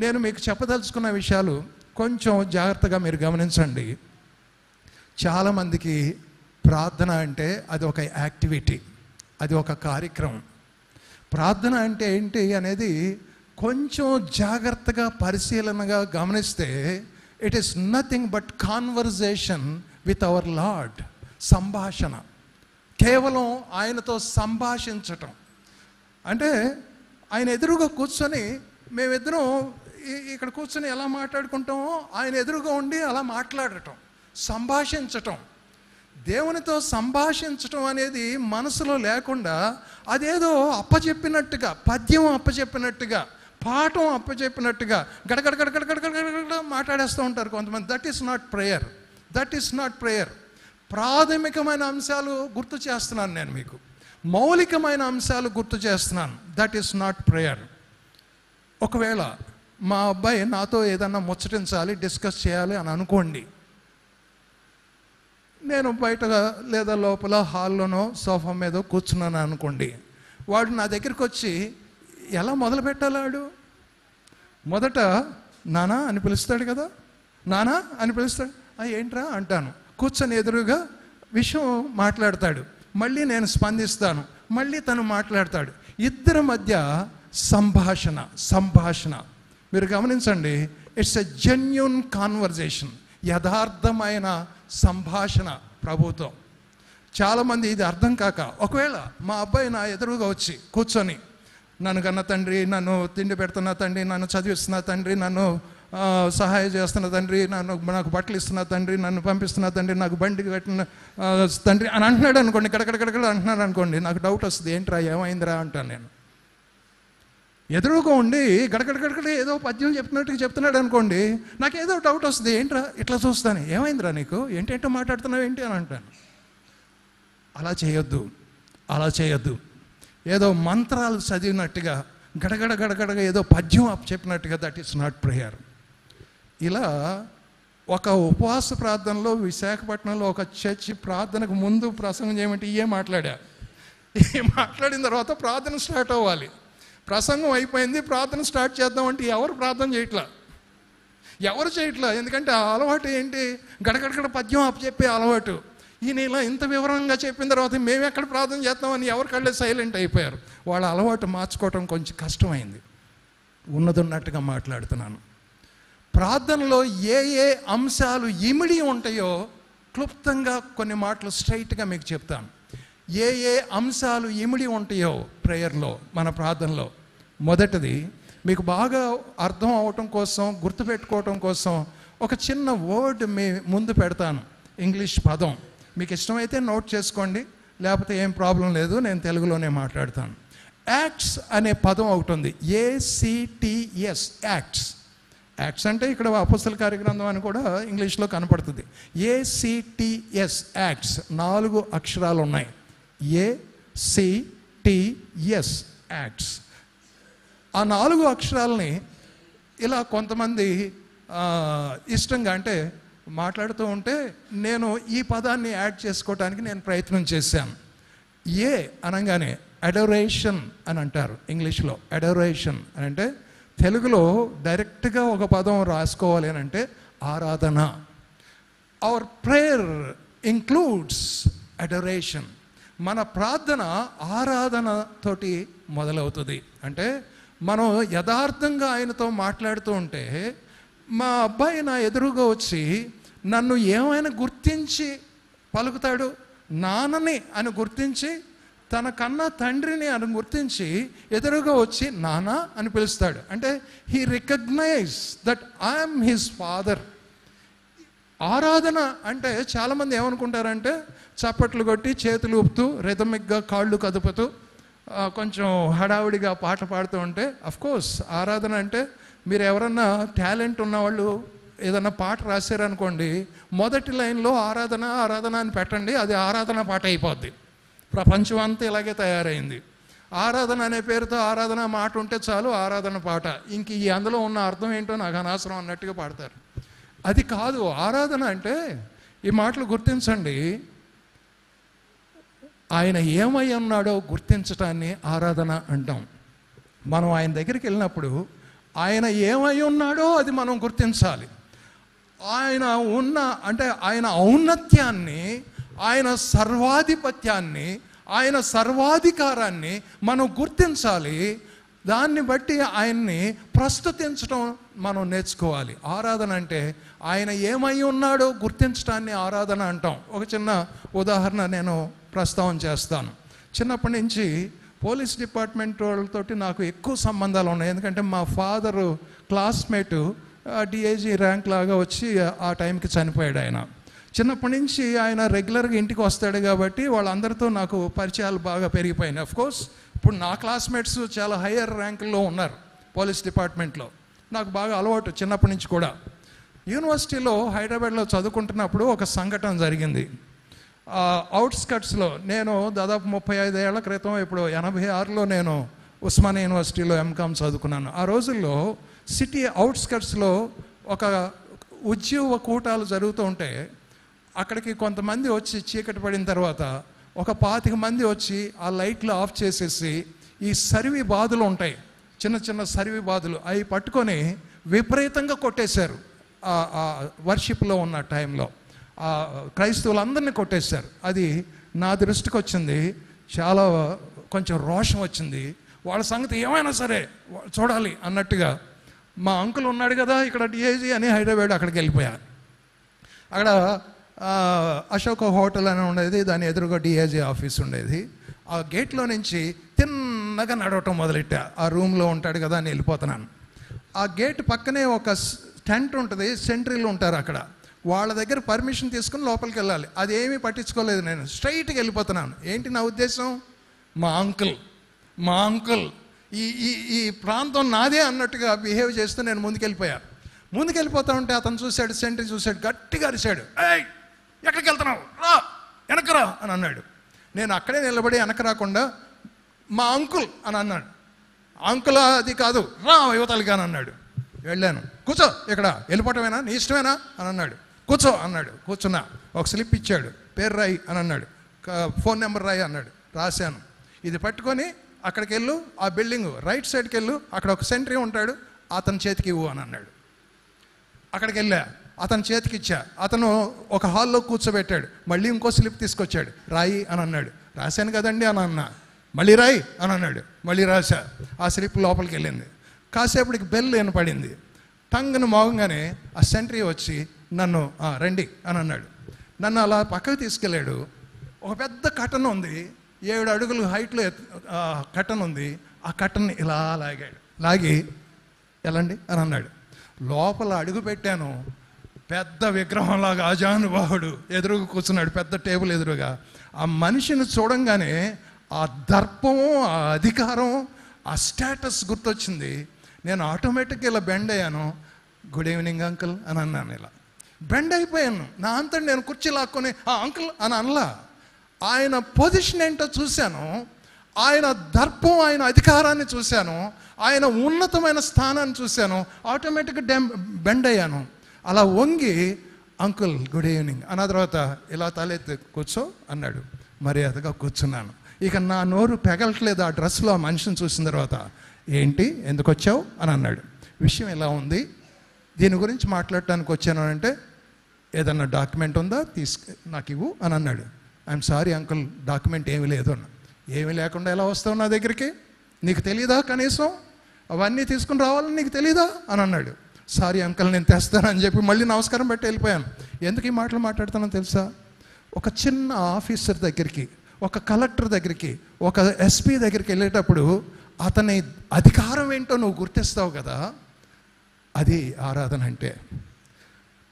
నేను మీకు చెప్పదలుచుకున్న విషయాలు కొంచెం జాగ్రత్తగా మీరు గమనించండి. చాలామందికి ప్రార్థన అంటే అది ఒక యాక్టివిటీ, అది ఒక కార్యక్రమం. ప్రార్థన అంటే ఏంటి అనేది కొంచెం జాగ్రత్తగా పరిశీలనగా గమనిస్తే it is nothing but conversation with our Lord. సంభాషణ, కేవలం ఆయనతో సంభాషించటం. అంటే ఆయన ఎదురుగా కూర్చొని మేమిద్దరం ఇక్కడ కూర్చొని ఎలా మాట్లాడుకుంటామో ఆయన ఎదురుగా ఉండి అలా మాట్లాడటం, సంభాషించటం. దేవునితో సంభాషించటం అనేది మనసులో లేకుండా అదేదో అప్పచెప్పినట్టుగా, పద్యం అప్పచెప్పినట్టుగా, పాఠం అప్పచెప్పినట్టుగా గడగడ గడగడ గడగడ మాట్లాడేస్తూ ఉంటారు కొంతమంది. That is not prayer. That is not prayer. ప్రాథమికమైన అంశాలు గుర్తు చేస్తున్నాను నేను మీకు, మౌలికమైన అంశాలు గుర్తు చేస్తున్నాను. That is not prayer. ఒకవేళ మా అబ్బాయి నాతో ఏదన్నా ముచ్చటించాలి, డిస్కస్ చేయాలి అని అనుకోండి, నేను బయట లేదా లోపల హాల్లోనో సోఫా మీద కూర్చున్నాను అనుకోండి, వాడు నా దగ్గరికి వచ్చి ఎలా మొదలు పెట్టాలాడు? మొదట నానా అని పిలుస్తాడు కదా, నానా అని పిలుస్తాడు. ఏంట్రా అంటాను. కూర్చొని ఎదురుగా విషయం మాట్లాడతాడు, మళ్ళీ నేను స్పందిస్తాను, మళ్ళీ తను మాట్లాడతాడు. ఇద్దరి మధ్య సంభాషణ. మీరు గమనించండి, ఇట్స్ ఎ జెన్యూన్ కాన్వర్జేషన్, యథార్థమైన సంభాషణ ప్రభుతో. చాలామంది ఇది అర్థం కాక, ఒకవేళ మా అబ్బాయి నా ఎదురుగా వచ్చి కూర్చొని నన్ను కన్న తండ్రి, నన్ను తిండి పెడుతున్న తండ్రి, నన్ను చదివిస్తున్న తండ్రి, నన్ను సహాయం చేస్తున్న తండ్రి, నాకు బట్టలు ఇస్తున్న తండ్రి, నన్ను పంపిస్తున్న తండ్రి, నాకు బండి కట్టిన తండ్రి అని అంటున్నాడు అనుకోండి, కడకడకడకడ అంటున్నాడు అనుకోండి, నాకు డౌట్ వస్తుంది, ఏంట్రా ఏమైందిరా అంటాను నేను. ఎదురుగా ఉండి గడగడగడగడ ఏదో పద్యం చెప్తున్నట్టుగా చెప్తున్నాడు అనుకోండి, నాకు ఏదో డౌట్ వస్తుంది, ఏంట్రా ఇట్లా చూస్తాను, ఏమైందిరా నీకు, ఏంటంటో మాట్లాడుతున్నావు ఏంటి అని అంటాను. అలా చేయొద్దు. ఏదో మంత్రాలు చదివినట్టుగా గడగడ గడగడగా ఏదో పద్యం చెప్పినట్టుగా, దట్ ఈస్ నాట్ ప్రేయర్. ఇలా ఒక ఉపవాస ప్రార్థనలో విశాఖపట్నంలో ఒక చర్చి ప్రార్థనకు ముందు ప్రసంగం చేయమంటే మాట్లాడిన తర్వాత ప్రార్థన స్టార్ట్ అవ్వాలి. ప్రసంగం అయిపోయింది, ప్రార్థన స్టార్ట్ చేద్దామంటే ఎవరు ప్రార్థన చేయట్లా. ఎందుకంటే ఆ అలవాటు ఏంటి, గడగడగడ పద్యం అప్పచెప్పే అలవాటు. ఈయన ఇలా ఇంత వివరంగా చెప్పిన తర్వాత మేము ఎక్కడ ప్రార్థన చేద్దామని ఎవరి కళ్ళే సైలెంట్ అయిపోయారు. వాళ్ళ అలవాటు మార్చుకోవటం కొంచెం కష్టమైంది. ఉన్నట్టుగా మాట్లాడుతున్నాను. ప్రార్థనలో ఏ అంశాలు ఇమిడి ఉంటాయో క్లుప్తంగా కొన్ని మాటలు స్ట్రైట్గా మీకు చెప్తాను. ఏ అంశాలు ఇమిడి ఉంటాయో ప్రేయర్లో, మన ప్రార్థనలో. మొదటిది మీకు బాగా అర్థం అవటం కోసం, గుర్తుపెట్టుకోవటం కోసం ఒక చిన్న వర్డ్ మీ ముందు పెడతాను, ఇంగ్లీష్ పదం. మీకు ఇష్టమైతే నోట్ చేసుకోండి, లేకపోతే ఏం ప్రాబ్లం లేదు, నేను తెలుగులోనే మాట్లాడతాను. యాక్ట్స్ అనే పదం ఒకటి ఉంది, ACTS, యాక్ట్స్. యాక్ట్స్ అంటే ఇక్కడ అపోస్తల కార్యగ్రంథం అని కూడా ఇంగ్లీష్లో కనపడుతుంది. ACTS, acts. 4 అక్షరాలు ఉన్నాయి. ACTS, acts. ఆ 4 అక్షరాలని ఇలా కొంతమంది ఇష్టంగా అంటే మాట్లాడుతూ ఉంటే నేను ఈ పదాన్ని యాడ్ చేసుకోవడానికి నేను ప్రయత్నం చేశాను. అనగానే అడోరేషన్ అని అంటారు ఇంగ్లీష్లో. అడోరేషన్ అని అంటే తెలుగులో డైరెక్ట్గా ఒక పదం రాసుకోవాలి అని అంటే ఆరాధన. Our prayer includes adoration. మన ప్రార్థన ఆరాధనతోటి మొదలవుతుంది. అంటే మనం యథార్థంగా ఆయనతో మాట్లాడుతూ ఉంటే, మా అబ్బాయి నా ఎదురుగా వచ్చి నన్ను ఏమైనా గుర్తించి పలుకుతాడు, నాన్నని అని గుర్తించి, తన కన్నా తండ్రిని అని గుర్తించి ఎదురుగా వచ్చి నాన్న అని పిలుస్తాడు. అంటే he recognise that I'm his father. ఆరాధన అంటే చాలామంది ఏమనుకుంటారంటే చప్పట్లు కొట్టి చేతులు ఊపుతూ రిథమిక్గా కాళ్ళు కదుపుతూ కొంచెం హడావుడిగా పాట పాడుతూ ఉంటే, అఫ్కోర్స్ ఆరాధన అంటే మీరు ఎవరన్నా టాలెంట్ ఉన్నవాళ్ళు ఏదన్నా పాట రాశారనుకోండి, మొదటి లైన్లో ఆరాధన ఆరాధన అని పెట్టండి, అది ఆరాధన పాట అయిపోద్ది. ప్రపంచం అంతా ఇలాగే తయారైంది. ఆరాధన అనే పేరుతో ఆరాధన మాట ఉంటే చాలు, ఆరాధన పాట. ఇంక ఈ అందులో ఉన్న అర్థం ఏంటో నాకు అనవసరం అన్నట్టుగా పాడతారు. అది కాదు ఆరాధన అంటే. ఈ మాటలు గుర్తించండి. ఆయన ఏమై ఉన్నాడో గుర్తించటాన్ని ఆరాధన అంటాం. మనం ఆయన దగ్గరికి వెళ్ళినప్పుడు ఆయన ఏమై ఉన్నాడో అది మనం గుర్తించాలి. ఆయన అంటే ఆయన ఔన్నత్యాన్ని, ఆయన సర్వాధిపత్యాన్ని, ఆయన సర్వాధికారాన్ని మనం గుర్తించాలి. దాన్ని బట్టి ఆయన్ని ప్రస్తుతించడం మనం నేర్చుకోవాలి. ఆరాధన అంటే ఆయన ఏమై ఉన్నాడో గుర్తించడాన్ని ఆరాధన అంటాం. ఒక చిన్న ఉదాహరణ నేను ప్రస్తావన చేస్తాను. చిన్నప్పటి నుంచి పోలీస్ డిపార్ట్మెంట్ వాళ్ళతోటి నాకు ఎక్కువ సంబంధాలు ఉన్నాయి. ఎందుకంటే మా ఫాదరు క్లాస్మేటు డిఐజీ ర్యాంక్ లాగా వచ్చి ఆ టైంకి చనిపోయాడు ఆయన. చిన్నప్పటి నుంచి ఆయన రెగ్యులర్గా ఇంటికి వస్తాడు కాబట్టి వాళ్ళందరితో నాకు పరిచయాలు బాగా పెరిగిపోయినాయి. అఫ్కోర్స్ ఇప్పుడు నా క్లాస్మేట్స్ చాలా హయ్యర్ ర్యాంకుల్లో ఉన్నారు పోలీస్ డిపార్ట్మెంట్లో. నాకు బాగా అలవాటు చిన్నప్పటి నుంచి కూడా. యూనివర్సిటీలో హైదరాబాద్లో చదువుకుంటున్నప్పుడు ఒక సంఘటన జరిగింది. అవుట్స్కట్స్లో నేను దాదాపు 35 ఏళ్ల క్రితం, ఇప్పుడు 86లో నేను ఉస్మానియా యూనివర్సిటీలో ఎంకామ్ చదువుకున్నాను. ఆ రోజుల్లో సిటీ అవుట్స్కట్స్లో ఒక ఉద్యోగ కూటాలు జరుగుతూ ఉంటే అక్కడికి కొంతమంది వచ్చి చీకటి పడిన తర్వాత ఒక 25 మంది వచ్చి ఆ లైట్లు ఆఫ్ చేసేసి ఈ సరివి బాదులు ఉంటాయి, చిన్న చిన్న సరివి బాదులు, అవి పట్టుకొని విపరీతంగా కొట్టేశారు. వర్షిప్లో ఉన్న టైంలో క్రైస్తవులందరినీ కొట్టేశారు. అది నా దృష్టికి వచ్చింది, చాలా కొంచెం రోషం వచ్చింది. వాళ్ళ సంగతి ఏమైనా సరే చూడాలి అన్నట్టుగా మా అంకుల్ ఉన్నాడు కదా ఇక్కడ డిఐజీ అని హైదరాబాద్ అక్కడికి వెళ్ళిపోయాను. అక్కడ అశోక హోటల్ అని ఉండేది, దాని ఎదురుగా డిఐజీ ఆఫీస్ ఉండేది. ఆ గేట్లో నుంచి తిన్నగా నడవటం మొదలెట్టా. ఆ రూమ్లో ఉంటాడు కదా అని వెళ్ళిపోతున్నాను. ఆ గేట్ పక్కనే ఒక టెంట్ ఉంటుంది, సెంట్రీలు ఉంటారు అక్కడ. వాళ్ళ దగ్గర పర్మిషన్ తీసుకుని లోపలికి వెళ్ళాలి. అది ఏమీ పట్టించుకోలేదు, నేను స్ట్రైట్గా వెళ్ళిపోతున్నాను. ఏంటి నా ఉద్దేశం? మా అంకుల్ ఈ ప్రాంతం నాదే అన్నట్టుగా బిహేవ్ చేస్తూ నేను ముందుకెళ్ళిపోయాను. ముందుకెళ్ళిపోతా ఉంటే అతను చూశాడు, సెంట్రీ చూశాడు, గట్టిగా అరిశాడు, ఏయ్ ఎక్కడికి వెళ్తున్నావు, రా వెనకరా అని అన్నాడు. నేను అక్కడే నిలబడి వెనక రాకుండా మా అంకుల్ అని అన్నాడు. అంకుల్ అది కాదు, రా యువతలకి అని అన్నాడు. వెళ్ళాను. కూర్చో ఇక్కడ, వెళ్ళిపోవటమేనా, నీ ఇష్టమేనా అని అన్నాడు. కూర్చో అన్నాడు. కూర్చున్నా. ఒక స్లిప్ ఇచ్చాడు, పేరు రాయి అని అన్నాడు, ఫోన్ నెంబర్ రాయి అన్నాడు. రాశాను. ఇది పట్టుకొని అక్కడికి వెళ్ళు, ఆ బిల్డింగ్ రైట్ సైడ్కి వెళ్ళు, అక్కడ ఒక సెంట్రీ ఉంటాడు, అతని చేతికి ఇవ్వు అని అన్నాడు. అక్కడికి వెళ్ళా, అతని చేతికి ఇచ్చా. అతను ఒక హాల్లో కూర్చోబెట్టాడు. మళ్ళీ ఇంకో స్లిప్ తీసుకొచ్చాడు, రాయి అని అన్నాడు. రాశాను కదండి అని అన్నా. మళ్ళీ రాయి అని అన్నాడు. మళ్ళీ రాశా. ఆ స్లిప్ లోపలికి వెళ్ళింది. కాసేపటికి బెల్ వినపడింది. టంగును మోగంగానే ఆ సెంట్రీ వచ్చి నన్ను రండి అని అన్నాడు. నన్ను అలా పక్కకు తీసుకెళ్ళాడు. ఒక పెద్ద కట్టన్ ఉంది, 7 అడుగులు హైట్లో కట్టన్ ఉంది. ఆ కట్టన్ని ఇలా లాగాడు. లాగి వెళ్ళండి అని అన్నాడు. లోపల అడుగు పెట్టాను. పెద్ద విగ్రహంలాగా ఆజానుబాహుడు ఎదురుగా కూర్చున్నాడు, పెద్ద టేబుల్ ఎదురుగా. ఆ మనిషిని చూడంగానే ఆ దర్పము, ఆ అధికారం, ఆ స్టేటస్ గుర్తొచ్చింది. నేను ఆటోమేటిక్గా ఇలా బెండ్ అయ్యాను. గుడ్ ఈవినింగ్ అంకుల్ అని అన్నాను. ఇలా బెండ్ అయిపోయాను. నా అంతా నేను కుర్చీ లాక్కొని అంకుల్ అని అనలా. ఆయన పొజిషన్ ఏంటో చూశాను, ఆయన దర్పం, ఆయన అధికారాన్ని చూశాను, ఆయన ఉన్నతమైన స్థానాన్ని చూశాను. ఆటోమేటిక్గా బెండ్ అయ్యాను. అలా వంగి అంకుల్ గుడ్ ఈవినింగ్ అన్న తర్వాత ఇలా తలెత్తి కూర్చో అన్నాడు. మర్యాదగా కూర్చున్నాను. ఇక నా నోరు పెగలట్లేదు ఆ డ్రెస్లో ఆ మనిషిని చూసిన తర్వాత. ఏంటి, ఎందుకు వచ్చావు అని అన్నాడు. విషయం ఎలా ఉంది, దీని గురించి మాట్లాడటానికి వచ్చాను అంటే, ఏదన్నా డాక్యుమెంట్ ఉందా నాకు ఇవ్వు అని అన్నాడు. ఐఎమ్ సారీ అంకుల్, డాక్యుమెంట్ ఏమీ లేదు అన్న. ఏమీ లేకుండా ఎలా వస్తావు నా దగ్గరికి, నీకు తెలీదా, కనీసం అవన్నీ తీసుకుని రావాలని నీకు తెలీదా అని అన్నాడు. సారీ అంకుల్, నేను తెస్తానని చెప్పి మళ్ళీ నమస్కారం పెట్టి వెళ్ళిపోయాను. ఎందుకు ఈ మాటలు మాట్లాడుతానో తెలుసా? ఒక చిన్న ఆఫీసర్ దగ్గరికి, ఒక కలెక్టర్ దగ్గరికి, ఒక ఎస్పీ దగ్గరికి వెళ్ళేటప్పుడు అతని అధికారం ఏంటో నువ్వు గుర్తిస్తావు కదా. అది ఆరాధన అంటే.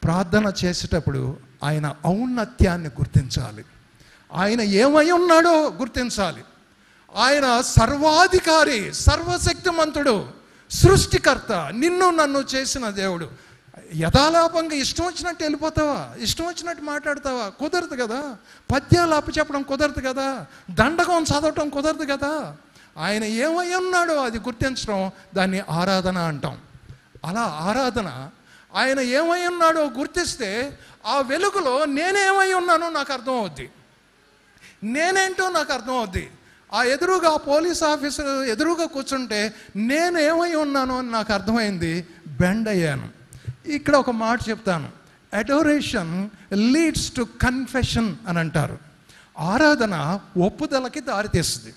ప్రార్థన చేసేటప్పుడు ఆయన ఔన్నత్యాన్ని గుర్తించాలి, ఆయన ఏమై ఉన్నాడో గుర్తించాలి. ఆయన సర్వాధికారి, సర్వశక్తిమంతుడు, సృష్టికర్త, నిన్ను నన్ను చేసిన దేవుడు. యథాలాపంగా ఇష్టం వచ్చినట్టు వెళ్ళిపోతావా, ఇష్టం వచ్చినట్టు మాట్లాడతావా? కుదరదు కదా. పద్యాలు అప్పచెప్పడం కుదరదు కదా, దండకం చదవటం కుదరదు కదా. ఆయన ఏమై ఉన్నాడో అది గుర్తించడం, దాన్ని ఆరాధన అంటాం. అలా ఆరాధన, ఆయన ఏమై ఉన్నాడో గుర్తిస్తే ఆ వెలుగులో నేనేమై ఉన్నానో నాకు అర్థం అవుద్ది, నేనేంటో నాకు అర్థం అవుద్ది. ఆ ఎదురుగా పోలీస్ ఆఫీసర్ ఎదురుగా కూర్చుంటే నేను ఏమై ఉన్నానో అని నాకు అర్థమైంది. బెండ్ అయ్యాను. ఇక్కడ ఒక మాట చెప్తాను, అడోరేషన్ లీడ్స్ టు కన్ఫెషన్ అని అంటారు. ఆరాధన ఒప్పుదలకి దారితీస్తుంది.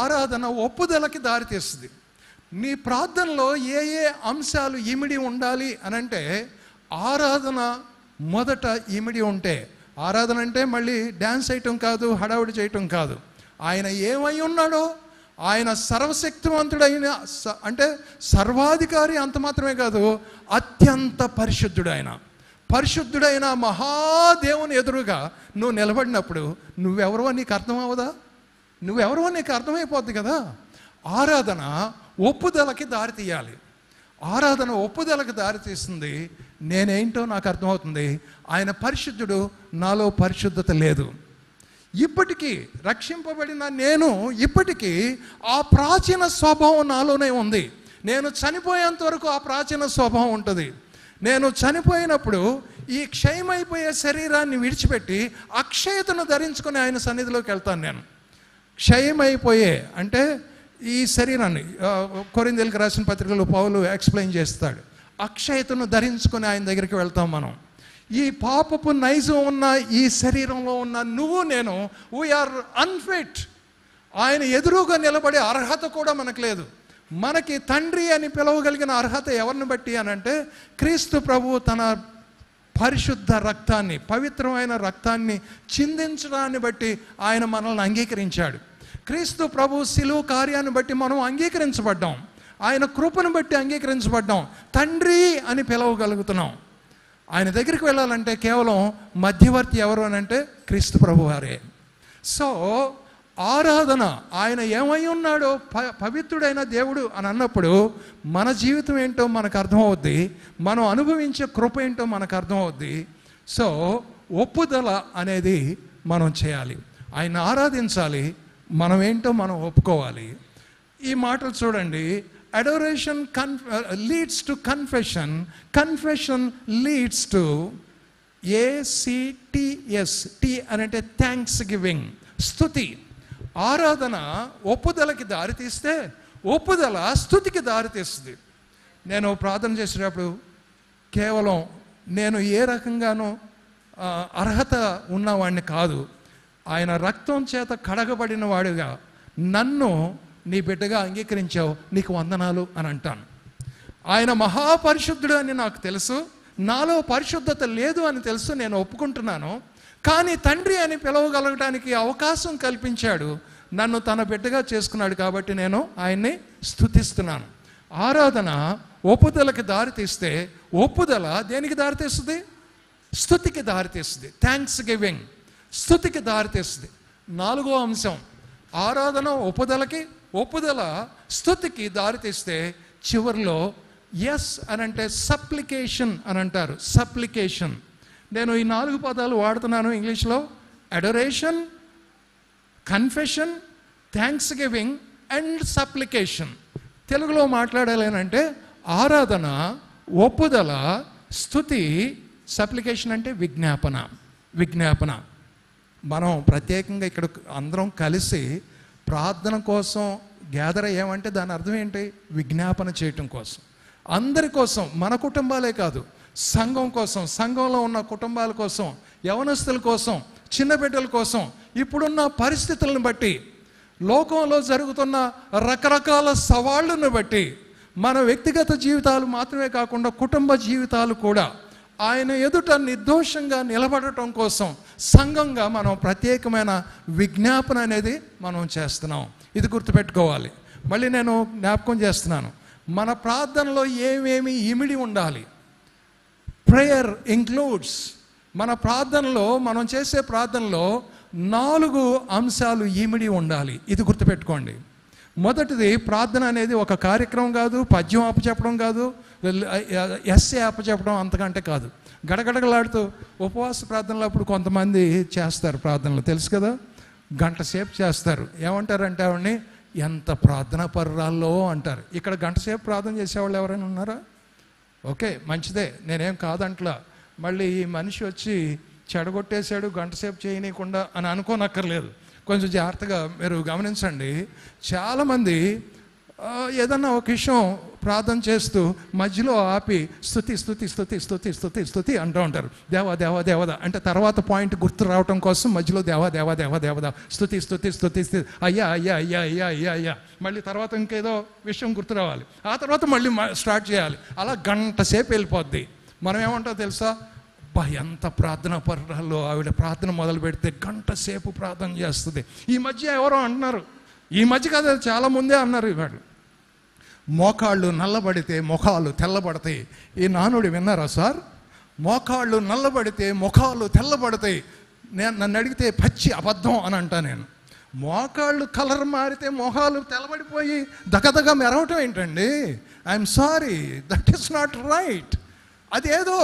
ఆరాధన ఒప్పుదలకి దారితీస్తుంది. నీ ప్రార్థనలో ఏ ఏ అంశాలు ఇమిడి ఉండాలి అనంటే, ఆరాధన మొదట ఇమిడి ఉంటే, ఆరాధన అంటే మళ్ళీ డ్యాన్స్ చేయటం కాదు, హడావుడి చేయటం కాదు. ఆయన ఏమై ఉన్నాడో, ఆయన సర్వశక్తివంతుడైన, అంటే సర్వాధికారి అంత మాత్రమే కాదు, అత్యంత పరిశుద్ధుడైన మహాదేవుని ఎదురుగా నువ్వు నిలబడినప్పుడు నువ్వెవరో నీకు అర్థమవదా? నువ్వెవరో నీకు అర్థమైపోద్ది కదా. ఆరాధన ఒప్పుదలకి దారి తీయాలి. ఆరాధన ఒప్పుదలకి దారి తీస్తుంది. నేనేంటో నాకు అర్థమవుతుంది, ఆయన పరిశుద్ధుడు, నాలో పరిశుద్ధత లేదు. ఇప్పటికీ రక్షింపబడిన నేను ఇప్పటికీ ఆ ప్రాచీన స్వభావం నాలోనే ఉంది. నేను చనిపోయేంత వరకు ఆ ప్రాచీన స్వభావం ఉంటుంది. నేను చనిపోయినప్పుడు ఈ క్షయమైపోయే శరీరాన్ని విడిచిపెట్టి అక్షయతను ధరించుకొని ఆయన సన్నిధిలోకి వెళ్తాను. నేను క్షయమైపోయే అంటే ఈ శరీరాన్ని, కొరింథీయులకు రాసిన పత్రికలో పౌలు ఎక్స్ప్లెయిన్ చేస్తాడు. అక్షయతను ధరించుకొని ఆయన దగ్గరికి వెళ్తాం మనం. ఈ పాపపు నైజం ఉన్న ఈ శరీరంలో ఉన్న నువ్వు నేను, వీఆర్ అన్ఫిట్. ఆయన ఎదురుగా నిలబడే అర్హత కూడా మనకు లేదు. మనకి తండ్రి అని పిలవగలిగిన అర్హత ఎవరిని బట్టి అనంటే, క్రీస్తు ప్రభువు తన పరిశుద్ధ రక్తాన్ని, పవిత్రమైన రక్తాన్ని చిందించడాన్ని బట్టి ఆయన మనల్ని అంగీకరించాడు. క్రీస్తు ప్రభు శిలువ కార్యాన్ని బట్టి మనం అంగీకరించబడ్డాం. ఆయన కృపను బట్టి అంగీకరించబడ్డాం. తండ్రి అని పిలవగలుగుతున్నాం. ఆయన దగ్గరికి వెళ్ళాలంటే కేవలం మధ్యవర్తి ఎవరు అనంటే క్రీస్తు ప్రభు వారే. సో ఆరాధన, ఆయన ఏమై ఉన్నాడో, పవిత్రుడైన దేవుడు అని అన్నప్పుడు మన జీవితం ఏంటో మనకు అర్థమవుద్ది, మనం అనుభవించే కృప ఏంటో మనకు అర్థమవుద్ది. సో ఒప్పుదల అనేది మనం చేయాలి. ఆయన ఆరాధించాలి, మనం ఏంటో మనం ఒప్పుకోవాలి. ఈ మాటలు చూడండి. Adoration leads to confession, confession leads to ACTS. T అనంటే థ్యాంక్స్ గివింగ్, స్తుతి. ఆరాధన ఒప్పుదలకి దారితీస్తే ఒప్పుదల స్తుతికి దారితీస్తుంది. నేను ప్రార్థన చేసేటప్పుడు కేవలం నేను ఏ రకంగానూ అర్హత ఉన్నవాడిని కాదు, ఆయన రక్తం చేత కడగబడిన వాడిగా నన్ను నీ బిడ్డగా అంగీకరించావు, నీకు వందనాలు అని అంటాను. ఆయన మహాపరిశుద్ధుడు అని నాకు తెలుసు, నాలో పరిశుద్ధత లేదు అని తెలుసు, నేను ఒప్పుకుంటున్నాను. కానీ తండ్రి అని పిలవగలగడానికి అవకాశం కల్పించాడు, నన్ను తన బిడ్డగా చేసుకున్నాడు. కాబట్టి నేను ఆయన్ని స్తుతిస్తున్నాను. ఆరాధన ఒప్పుదలకి దారితీస్తే, ఒప్పుదల దేనికి దారితీస్తుంది? స్తుతికి దారితీస్తుంది. థ్యాంక్స్ గివింగ్ స్తుతికి దారితీస్తుంది. 4వ అంశం, ఆరాధన ఒప్పుదలకి, ఒప్పుదల స్తుతికి దారితీస్తే చివరిలో ఎస్ అని అంటే సప్లికేషన్ అని అంటారు. సప్లికేషన్. నేను ఈ 4 పదాలు వాడుతున్నాను ఇంగ్లీష్లో. Adoration, confession, thanks giving and supplication. తెలుగులో మాట్లాడాలేనంటే ఆరాధన, ఒప్పుదల, స్తుతి, సప్లికేషన్ అంటే విజ్ఞాపన. విజ్ఞాపన. మనం ప్రత్యేకంగా ఇక్కడ అందరం కలిసి ప్రార్థన కోసం గ్యాదర్ అయ్యామంటే దాని అర్థం ఏంటి? విజ్ఞాపన చేయటం కోసం, అందరి కోసం, మన కుటుంబాలే కాదు, సంఘం కోసం, సంఘంలో ఉన్న కుటుంబాల కోసం, యవనస్తుల కోసం, చిన్న బిడ్డల కోసం, ఇప్పుడున్న పరిస్థితులను బట్టి, లోకంలో జరుగుతున్న రకరకాల సవాళ్ళను బట్టి, మన వ్యక్తిగత జీవితాలు మాత్రమే కాకుండా కుటుంబ జీవితాలు కూడా ఆయన ఎదుట నిర్దోషంగా నిలబడటం కోసం సంఘంగా మనం ప్రత్యేకమైన విజ్ఞాపన అనేది మనం చేస్తున్నాం. ఇది గుర్తుపెట్టుకోవాలి. మళ్ళీ నేను జ్ఞాపకం చేస్తున్నాను, మన ప్రార్థనలో ఏమేమి ఇమిడి ఉండాలి. ప్రేయర్ ఇంక్లూడ్స్, మన ప్రార్థనలో, మనం చేసే ప్రార్థనలో 4 అంశాలు ఇమిడి ఉండాలి. ఇది గుర్తుపెట్టుకోండి. మొదటిది, ప్రార్థన అనేది ఒక కార్యక్రమం కాదు, పద్యం అప్పచెప్పడం కాదు, ఎస్సే అప్పచెప్పడం అంతకంటే కాదు. గడగడగలాడుతూ ఉపవాస ప్రార్థనలు అప్పుడు కొంతమంది చేస్తారు ప్రార్థనలు, తెలుసు కదా, గంట సేపు చేస్తారు. ఏమంటారంటే ఆవిడని ఎంత ప్రార్థన పరురాల్లో అంటారు. ఇక్కడ గంట సేపు ప్రార్థన చేసేవాళ్ళు ఎవరైనా ఉన్నారా? ఓకే, మంచిదే, నేనేం కాదంట్లా. మళ్ళీ ఈ మనిషి వచ్చి చెడగొట్టేశాడు గంట సేపు చేయనీయకుండా అని అనుకోనక్కర్లేదు. కొంచెం జాగ్రత్తగా మీరు గమనించండి. చాలామంది ఏదన్నా ఒక విషయం ప్రార్థన చేస్తూ మధ్యలో ఆపి స్తుతి స్తుతి స్తుతి స్తుతి స్తుతి స్తుతి అంటూ ఉంటారు. దేవా దేవా దేవదా అంటే తర్వాత పాయింట్ గుర్తు రావటం కోసం మధ్యలో దేవా దేవా దేవా దేవదా స్తుతి స్తుతి స్తుతి స్తుతి అయ్యా అయ్యా అయ్యా అయ్యా అయ్యా అయ్యా మళ్ళీ తర్వాత ఇంకేదో విషయం గుర్తు రావాలి, ఆ తర్వాత మళ్ళీ స్టార్ట్ చేయాలి. అలా గంట సేపు వెళ్ళిపోద్ది. మనం ఏమంటాం తెలుసా, ఎంత ప్రార్థన పర్రాల్లో ఆవిడ ప్రార్థన మొదలు పెడితే గంట సేపు ప్రార్థన చేస్తుంది. ఈ మధ్య ఎవరో అంటున్నారు, ఈ మధ్య కదా చాలా ముందే అన్నారు, వాళ్ళు మోకాళ్ళు నల్లబడితే ముఖాలు తెల్లబడతాయి. ఈ నానుడి విన్నారా సార్? మోకాళ్ళు నల్లబడితే ముఖాలు తెల్లబడతాయి. నన్ను అడిగితే పచ్చి అబద్ధం అని అంటా నేను. మోకాళ్ళు కలర్ మారితే మొహాలు తెల్లబడిపోయి దగదగ మెరవటం ఏంటండి? I'm sorry, that is not right. అదేదో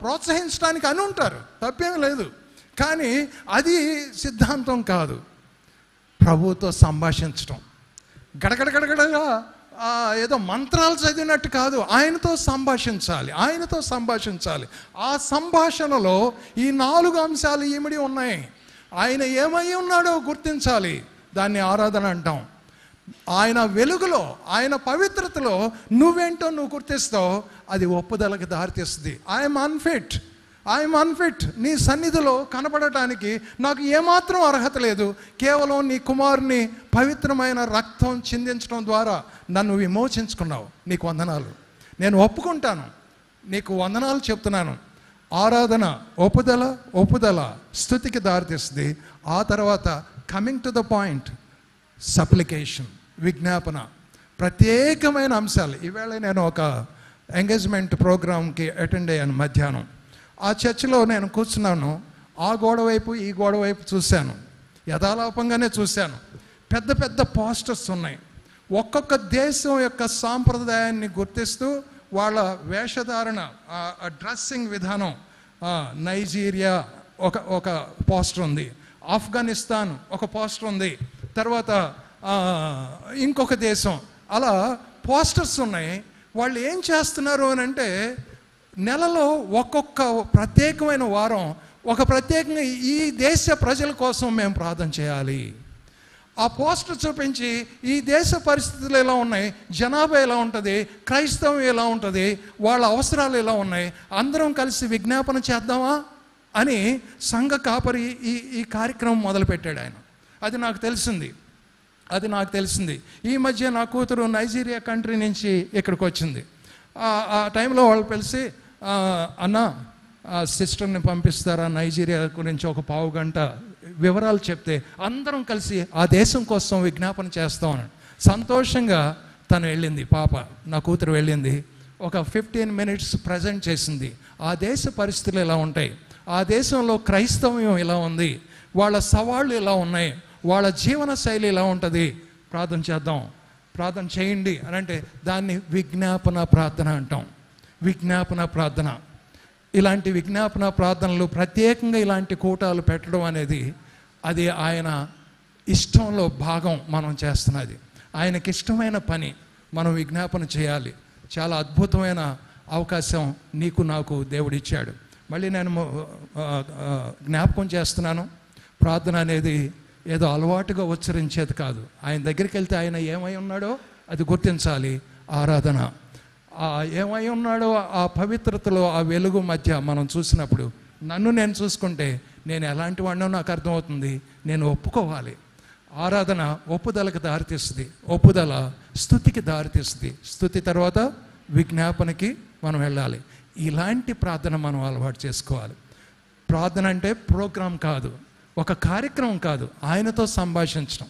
ప్రోత్సహించడానికి అని ఉంటారు, తప్పేం లేదు, కానీ అది సిద్ధాంతం కాదు. ప్రభువుతో సంభాషించటం గడగడగడగడగా ఏదో మంత్రాలు చదివినట్టు కాదు, ఆయనతో సంభాషించాలి, ఆయనతో సంభాషించాలి. ఆ సంభాషణలో ఈ 4 అంశాలు ఇమిడి ఉన్నాయి. ఆయన ఏమై ఉన్నాడో గుర్తించాలి, దాన్ని ఆరాధన అంటాం. ఆయన వెలుగులో, ఆయన పవిత్రతలో నువ్వేంటో నువ్వు గుర్తిస్తావు, అది ఒప్పుదలకు దారితీస్తుంది. ఐఎమ్ అన్ఫిట్, నీ సన్నిధిలో కనపడటానికి నాకు ఏమాత్రం అర్హత లేదు. కేవలం నీ కుమారుని పవిత్రమైన రక్తం చిందించడం ద్వారా నన్ను విమోచించుకున్నావు, నీకు వందనాలు. నేను ఒప్పుకుంటాను, నీకు వందనాలు చెప్తున్నాను. ఆరాధన ఒప్పుదల స్తుతికి దారితీస్తుంది. ఆ తర్వాత coming to the point, supplication, విజ్ఞాపన, ప్రత్యేకమైన అంశాలు. ఈవేళ నేను ఒక ఎంగేజ్మెంట్ ప్రోగ్రామ్కి అటెండ్ అయ్యాను మధ్యాహ్నం. ఆ చర్చిలో నేను కూర్చున్నాను. ఆ గోడ వైపు ఈ గోడ వైపు చూశాను, యథాలాపంగానే చూశాను. పెద్ద పెద్ద పోస్టర్స్ ఉన్నాయి. ఒక్కొక్క దేశం యొక్క సాంప్రదాయాన్ని గుర్తిస్తూ వాళ్ళ వేషధారణ, డ్రెస్సింగ్ విధానం. నైజీరియా ఒక పోస్టర్ ఉంది, ఆఫ్ఘనిస్తాన్ ఒక పోస్టర్ ఉంది, తర్వాత ఇంకొక దేశం, అలా పోస్టర్స్ ఉన్నాయి. వాళ్ళు ఏం చేస్తున్నారు అని అంటే, నెలలో ఒక్కొక్క ప్రత్యేకమైన వారం ఒక ప్రత్యేకంగా ఈ దేశ ప్రజల కోసం మేము ప్రార్థన చేయాలి. ఆ పోస్టర్ చూపించి ఈ దేశ పరిస్థితులు ఎలా ఉన్నాయి, జనాభా ఎలా ఉంటుంది, క్రైస్తవం ఎలా ఉంటుంది, వాళ్ళ అవసరాలు ఎలా ఉన్నాయి, అందరం కలిసి విజ్ఞాపన చేద్దామా అని సంఘ కాపరి ఈ కార్యక్రమం మొదలుపెట్టాడు ఆయన. అది నాకు తెలిసింది. ఈ మధ్య నా కూతురు నైజీరియా కంట్రీ నుంచి ఇక్కడికి వచ్చింది. ఆ టైంలో వాళ్ళు పిలిచి, అన్న సిస్టర్ని పంపిస్తారా నైజీరియా గురించి ఒక పావు గంట వివరాలు చెప్తే అందరం కలిసి ఆ దేశం కోసం విజ్ఞాపన చేస్తామని. సంతోషంగా తను వెళ్ళింది, పాప నా కూతురు వెళ్ళింది. ఒక 15 minutes ప్రజెంట్ చేసింది. ఆ దేశ పరిస్థితులు ఎలా ఉంటాయి, ఆ దేశంలో క్రైస్తవ్యం ఎలా ఉంది, వాళ్ళ సవాళ్ళు ఎలా ఉన్నాయి, వాళ్ళ జీవన శైలి ఎలా ఉంటుంది, ప్రార్థన చేద్దాం, ప్రార్థన చేయండి అని అంటే దాన్ని విజ్ఞాపన ప్రార్థన అంటాం. విజ్ఞాపన ప్రార్థన. ఇలాంటి విజ్ఞాపన ప్రార్థనలు, ప్రత్యేకంగా ఇలాంటి కూటాలు పెట్టడం అనేది అది ఆయన ఇష్టంలో భాగం. మనం చేస్తున్నది ఆయనకి ఇష్టమైన పని, మనం విజ్ఞాపన చేయాలి. చాలా అద్భుతమైన అవకాశం నీకు నాకు దేవుడిచ్చాడు. మళ్ళీ నేను జ్ఞాపకం చేస్తున్నాను, ప్రార్థన అనేది ఏదో అలవాటుగా ఉచ్చరించేది కాదు. ఆయన దగ్గరికి వెళ్తే ఆయన ఏమై ఉన్నాడో అది గుర్తించాలి. ఆరాధన, ఏమై ఉన్నాడో ఆ పవిత్రతలో, ఆ వెలుగు మధ్య మనం చూసినప్పుడు, నన్ను నేను చూసుకుంటే నేను ఎలాంటి వాడినో నాకు అర్థమవుతుంది. నేను ఒప్పుకోవాలి. ఆరాధన ఒప్పుదలకు దారితీస్తుంది, ఒప్పుదల స్తుతికి దారితీస్తుంది, స్తుతి తర్వాత విజ్ఞాపనకి మనం వెళ్ళాలి. ఇలాంటి ప్రార్థన మనం అలవాటు చేసుకోవాలి. ప్రార్థన అంటే ప్రోగ్రాం కాదు, ఒక కార్యక్రమం కాదు, ఆయనతో సంభాషించడం,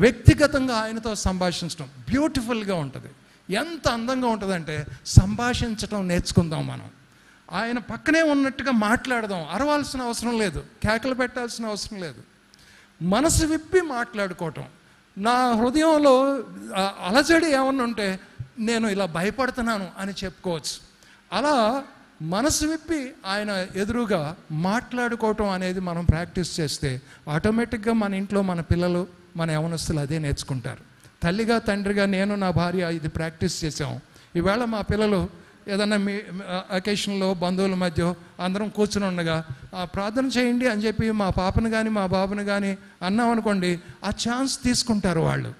వ్యక్తిగతంగా ఆయనతో సంభాషించడం బ్యూటిఫుల్గా ఉంటుంది. ఎంత అందంగా ఉంటుందంటే సంభాషించడం నేర్చుకుందాం మనం. ఆయన పక్కనే ఉన్నట్టుగా మాట్లాడదాం. అరవాల్సిన అవసరం లేదు, కేకలు పెట్టాల్సిన అవసరం లేదు. మనసు విప్పి మాట్లాడుకోవటం. నా హృదయంలో అలజడి ఏమన్నా ఉంటే నేను ఇలా భయపడుతున్నాను అని చెప్పుకోవచ్చు. అలా మనసు విప్పి ఆయన ఎదురుగా మాట్లాడుకోవటం అనేది మనం ప్రాక్టీస్ చేస్తే ఆటోమేటిక్గా మన ఇంట్లో మన పిల్లలు, మన యవనస్తులు అదే నేర్చుకుంటారు. తల్లిగా తండ్రిగా నేను నా భార్య ఇది ప్రాక్టీస్ చేసాం. ఈవేళ మా పిల్లలు ఏదన్నా మీ అకేషన్లో బంధువుల మధ్య అందరం కూర్చుని ఉండగా ప్రార్థన చేయండి అని చెప్పి మా పాపను కానీ మా బాబుని కానీ అన్నాం అనుకోండి, ఆ ఛాన్స్ తీసుకుంటారు వాళ్ళు.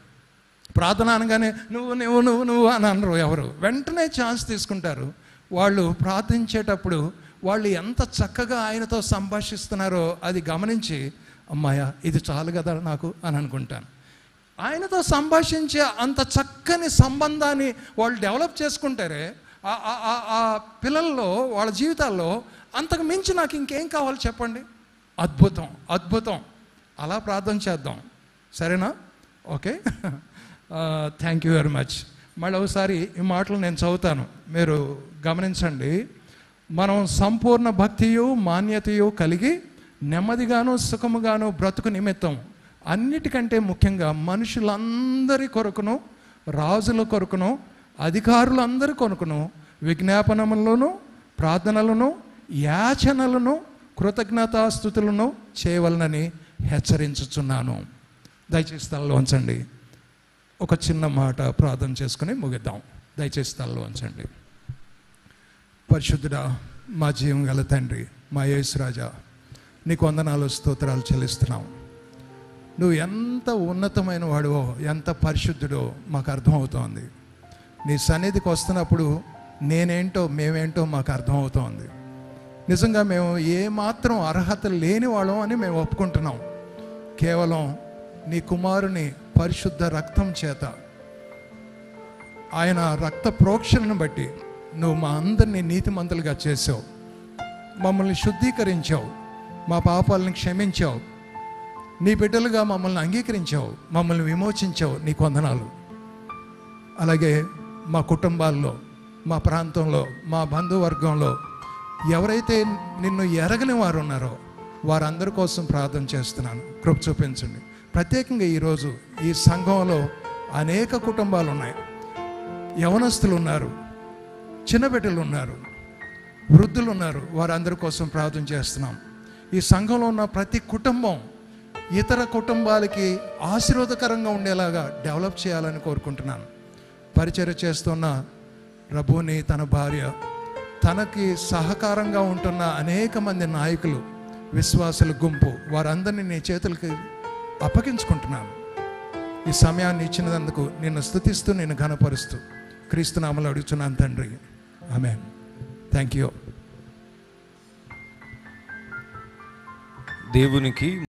ప్రార్థన అనగానే నువ్వు నువ్వు నువ్వు నువ్వు అని అనరు ఎవరు. వెంటనే ఛాన్స్ తీసుకుంటారు. వాళ్ళు ప్రార్థించేటప్పుడు వాళ్ళు ఎంత చక్కగా ఆయనతో సంభాషిస్తున్నారో అది గమనించి, అమ్మాయ ఇది చాలు కదా నాకు అని అనుకుంటాను. ఆయనతో సంభాషించే అంత చక్కని సంబంధాన్ని వాళ్ళు డెవలప్ చేసుకుంటారే, ఆ పిల్లల్లో వాళ్ళ జీవితాల్లో అంతకు మించి నాకు ఇంకేం కావాలి చెప్పండి? అద్భుతం, అద్భుతం. అలా ప్రార్థన చేద్దాం, సరేనా? Okay, thank you very much. మళ్ళీ ఒకసారి ఈ మాటలు నేను చదువుతాను, మీరు గమనించండి. మనం సంపూర్ణ భక్తియు మాన్యతయు కలిగి నెమ్మదిగాను సుఖముగాను బ్రతుకు నిమిత్తం అన్నిటికంటే ముఖ్యంగా మనుషులందరి కొరకును, రాజుల కొరకును, అధికారులందరి కొరకును విజ్ఞాపనములను, ప్రార్థనలను, యాచనలను, కృతజ్ఞతాస్తుతులను చేయవలనని హెచ్చరించుచున్నాను. దయచేసి తలలో ఉంచండి. ఒక చిన్న మాట ప్రార్థన చేసుకుని ముగిద్దాం. దయచేసి తలలో ఉంచండి. పరిశుద్ధుడా, మా జీవం గల తండ్రి, మా యేసు రాజా, నీకు వందనాలు, స్తోత్రాలు చెల్లిస్తున్నాం. నువ్వు ఎంత ఉన్నతమైన వాడివో, ఎంత పరిశుద్ధుడో మాకు అర్థమవుతోంది. నీ సన్నిధికి వస్తున్నప్పుడు నేనేంటో మేమేంటో మాకు అర్థమవుతోంది. నిజంగా మేము ఏమాత్రం అర్హత లేని వాళ్ళం అని మేము ఒప్పుకుంటున్నాం. కేవలం నీ కుమారుని పరిశుద్ధ రక్తం చేత, ఆయన రక్త ప్రోక్షణను బట్టి నువ్వు మా అందరినీ నీతిమంతులుగా చేసావు, మమ్మల్ని శుద్ధీకరించావు, మా పాపాలను క్షమించావు, నీ బిడ్డలుగా మమ్మల్ని అంగీకరించావు, మమ్మల్ని విమోచించావు. నీకు వందనాలు. అలాగే మా కుటుంబాల్లో, మా ప్రాంతంలో, మా బంధువర్గంలో ఎవరైతే నిన్ను ఎరగని వారు ఉన్నారో వారందరి కోసం ప్రార్థన చేస్తున్నాను. కృప చూపించండి. ప్రత్యేకంగా ఈరోజు ఈ సంఘంలో అనేక కుటుంబాలు ఉన్నాయి. యవనస్తులు ఉన్నారు, చిన్న బిడ్డలు ఉన్నారు, వృద్ధులు ఉన్నారు. వారందరి కోసం ప్రార్థన చేస్తున్నాం. ఈ సంఘంలో ఉన్న ప్రతి కుటుంబం ఇతర కుటుంబాలకి ఆశీర్వాదకరంగా ఉండేలాగా డెవలప్ చేయాలని కోరుకుంటున్నాను. పరిచర్య చేస్తున్న రబూని, తన భార్య, తనకి సహకారంగా ఉంటున్న అనేక మంది నాయకులు, విశ్వాసుల గుంపు, వారందరినీ నీ చేతులకి అప్పగించుకుంటున్నాను. ఈ సమయాన్ని ఇచ్చినందుకు నిన్ను స్తుతిస్తూ, నిన్ను ఘనపరుస్తూ క్రీస్తు నామములో అడుగుతున్నాను తండ్రి, ఆమేన్. Thank you. దేవునికి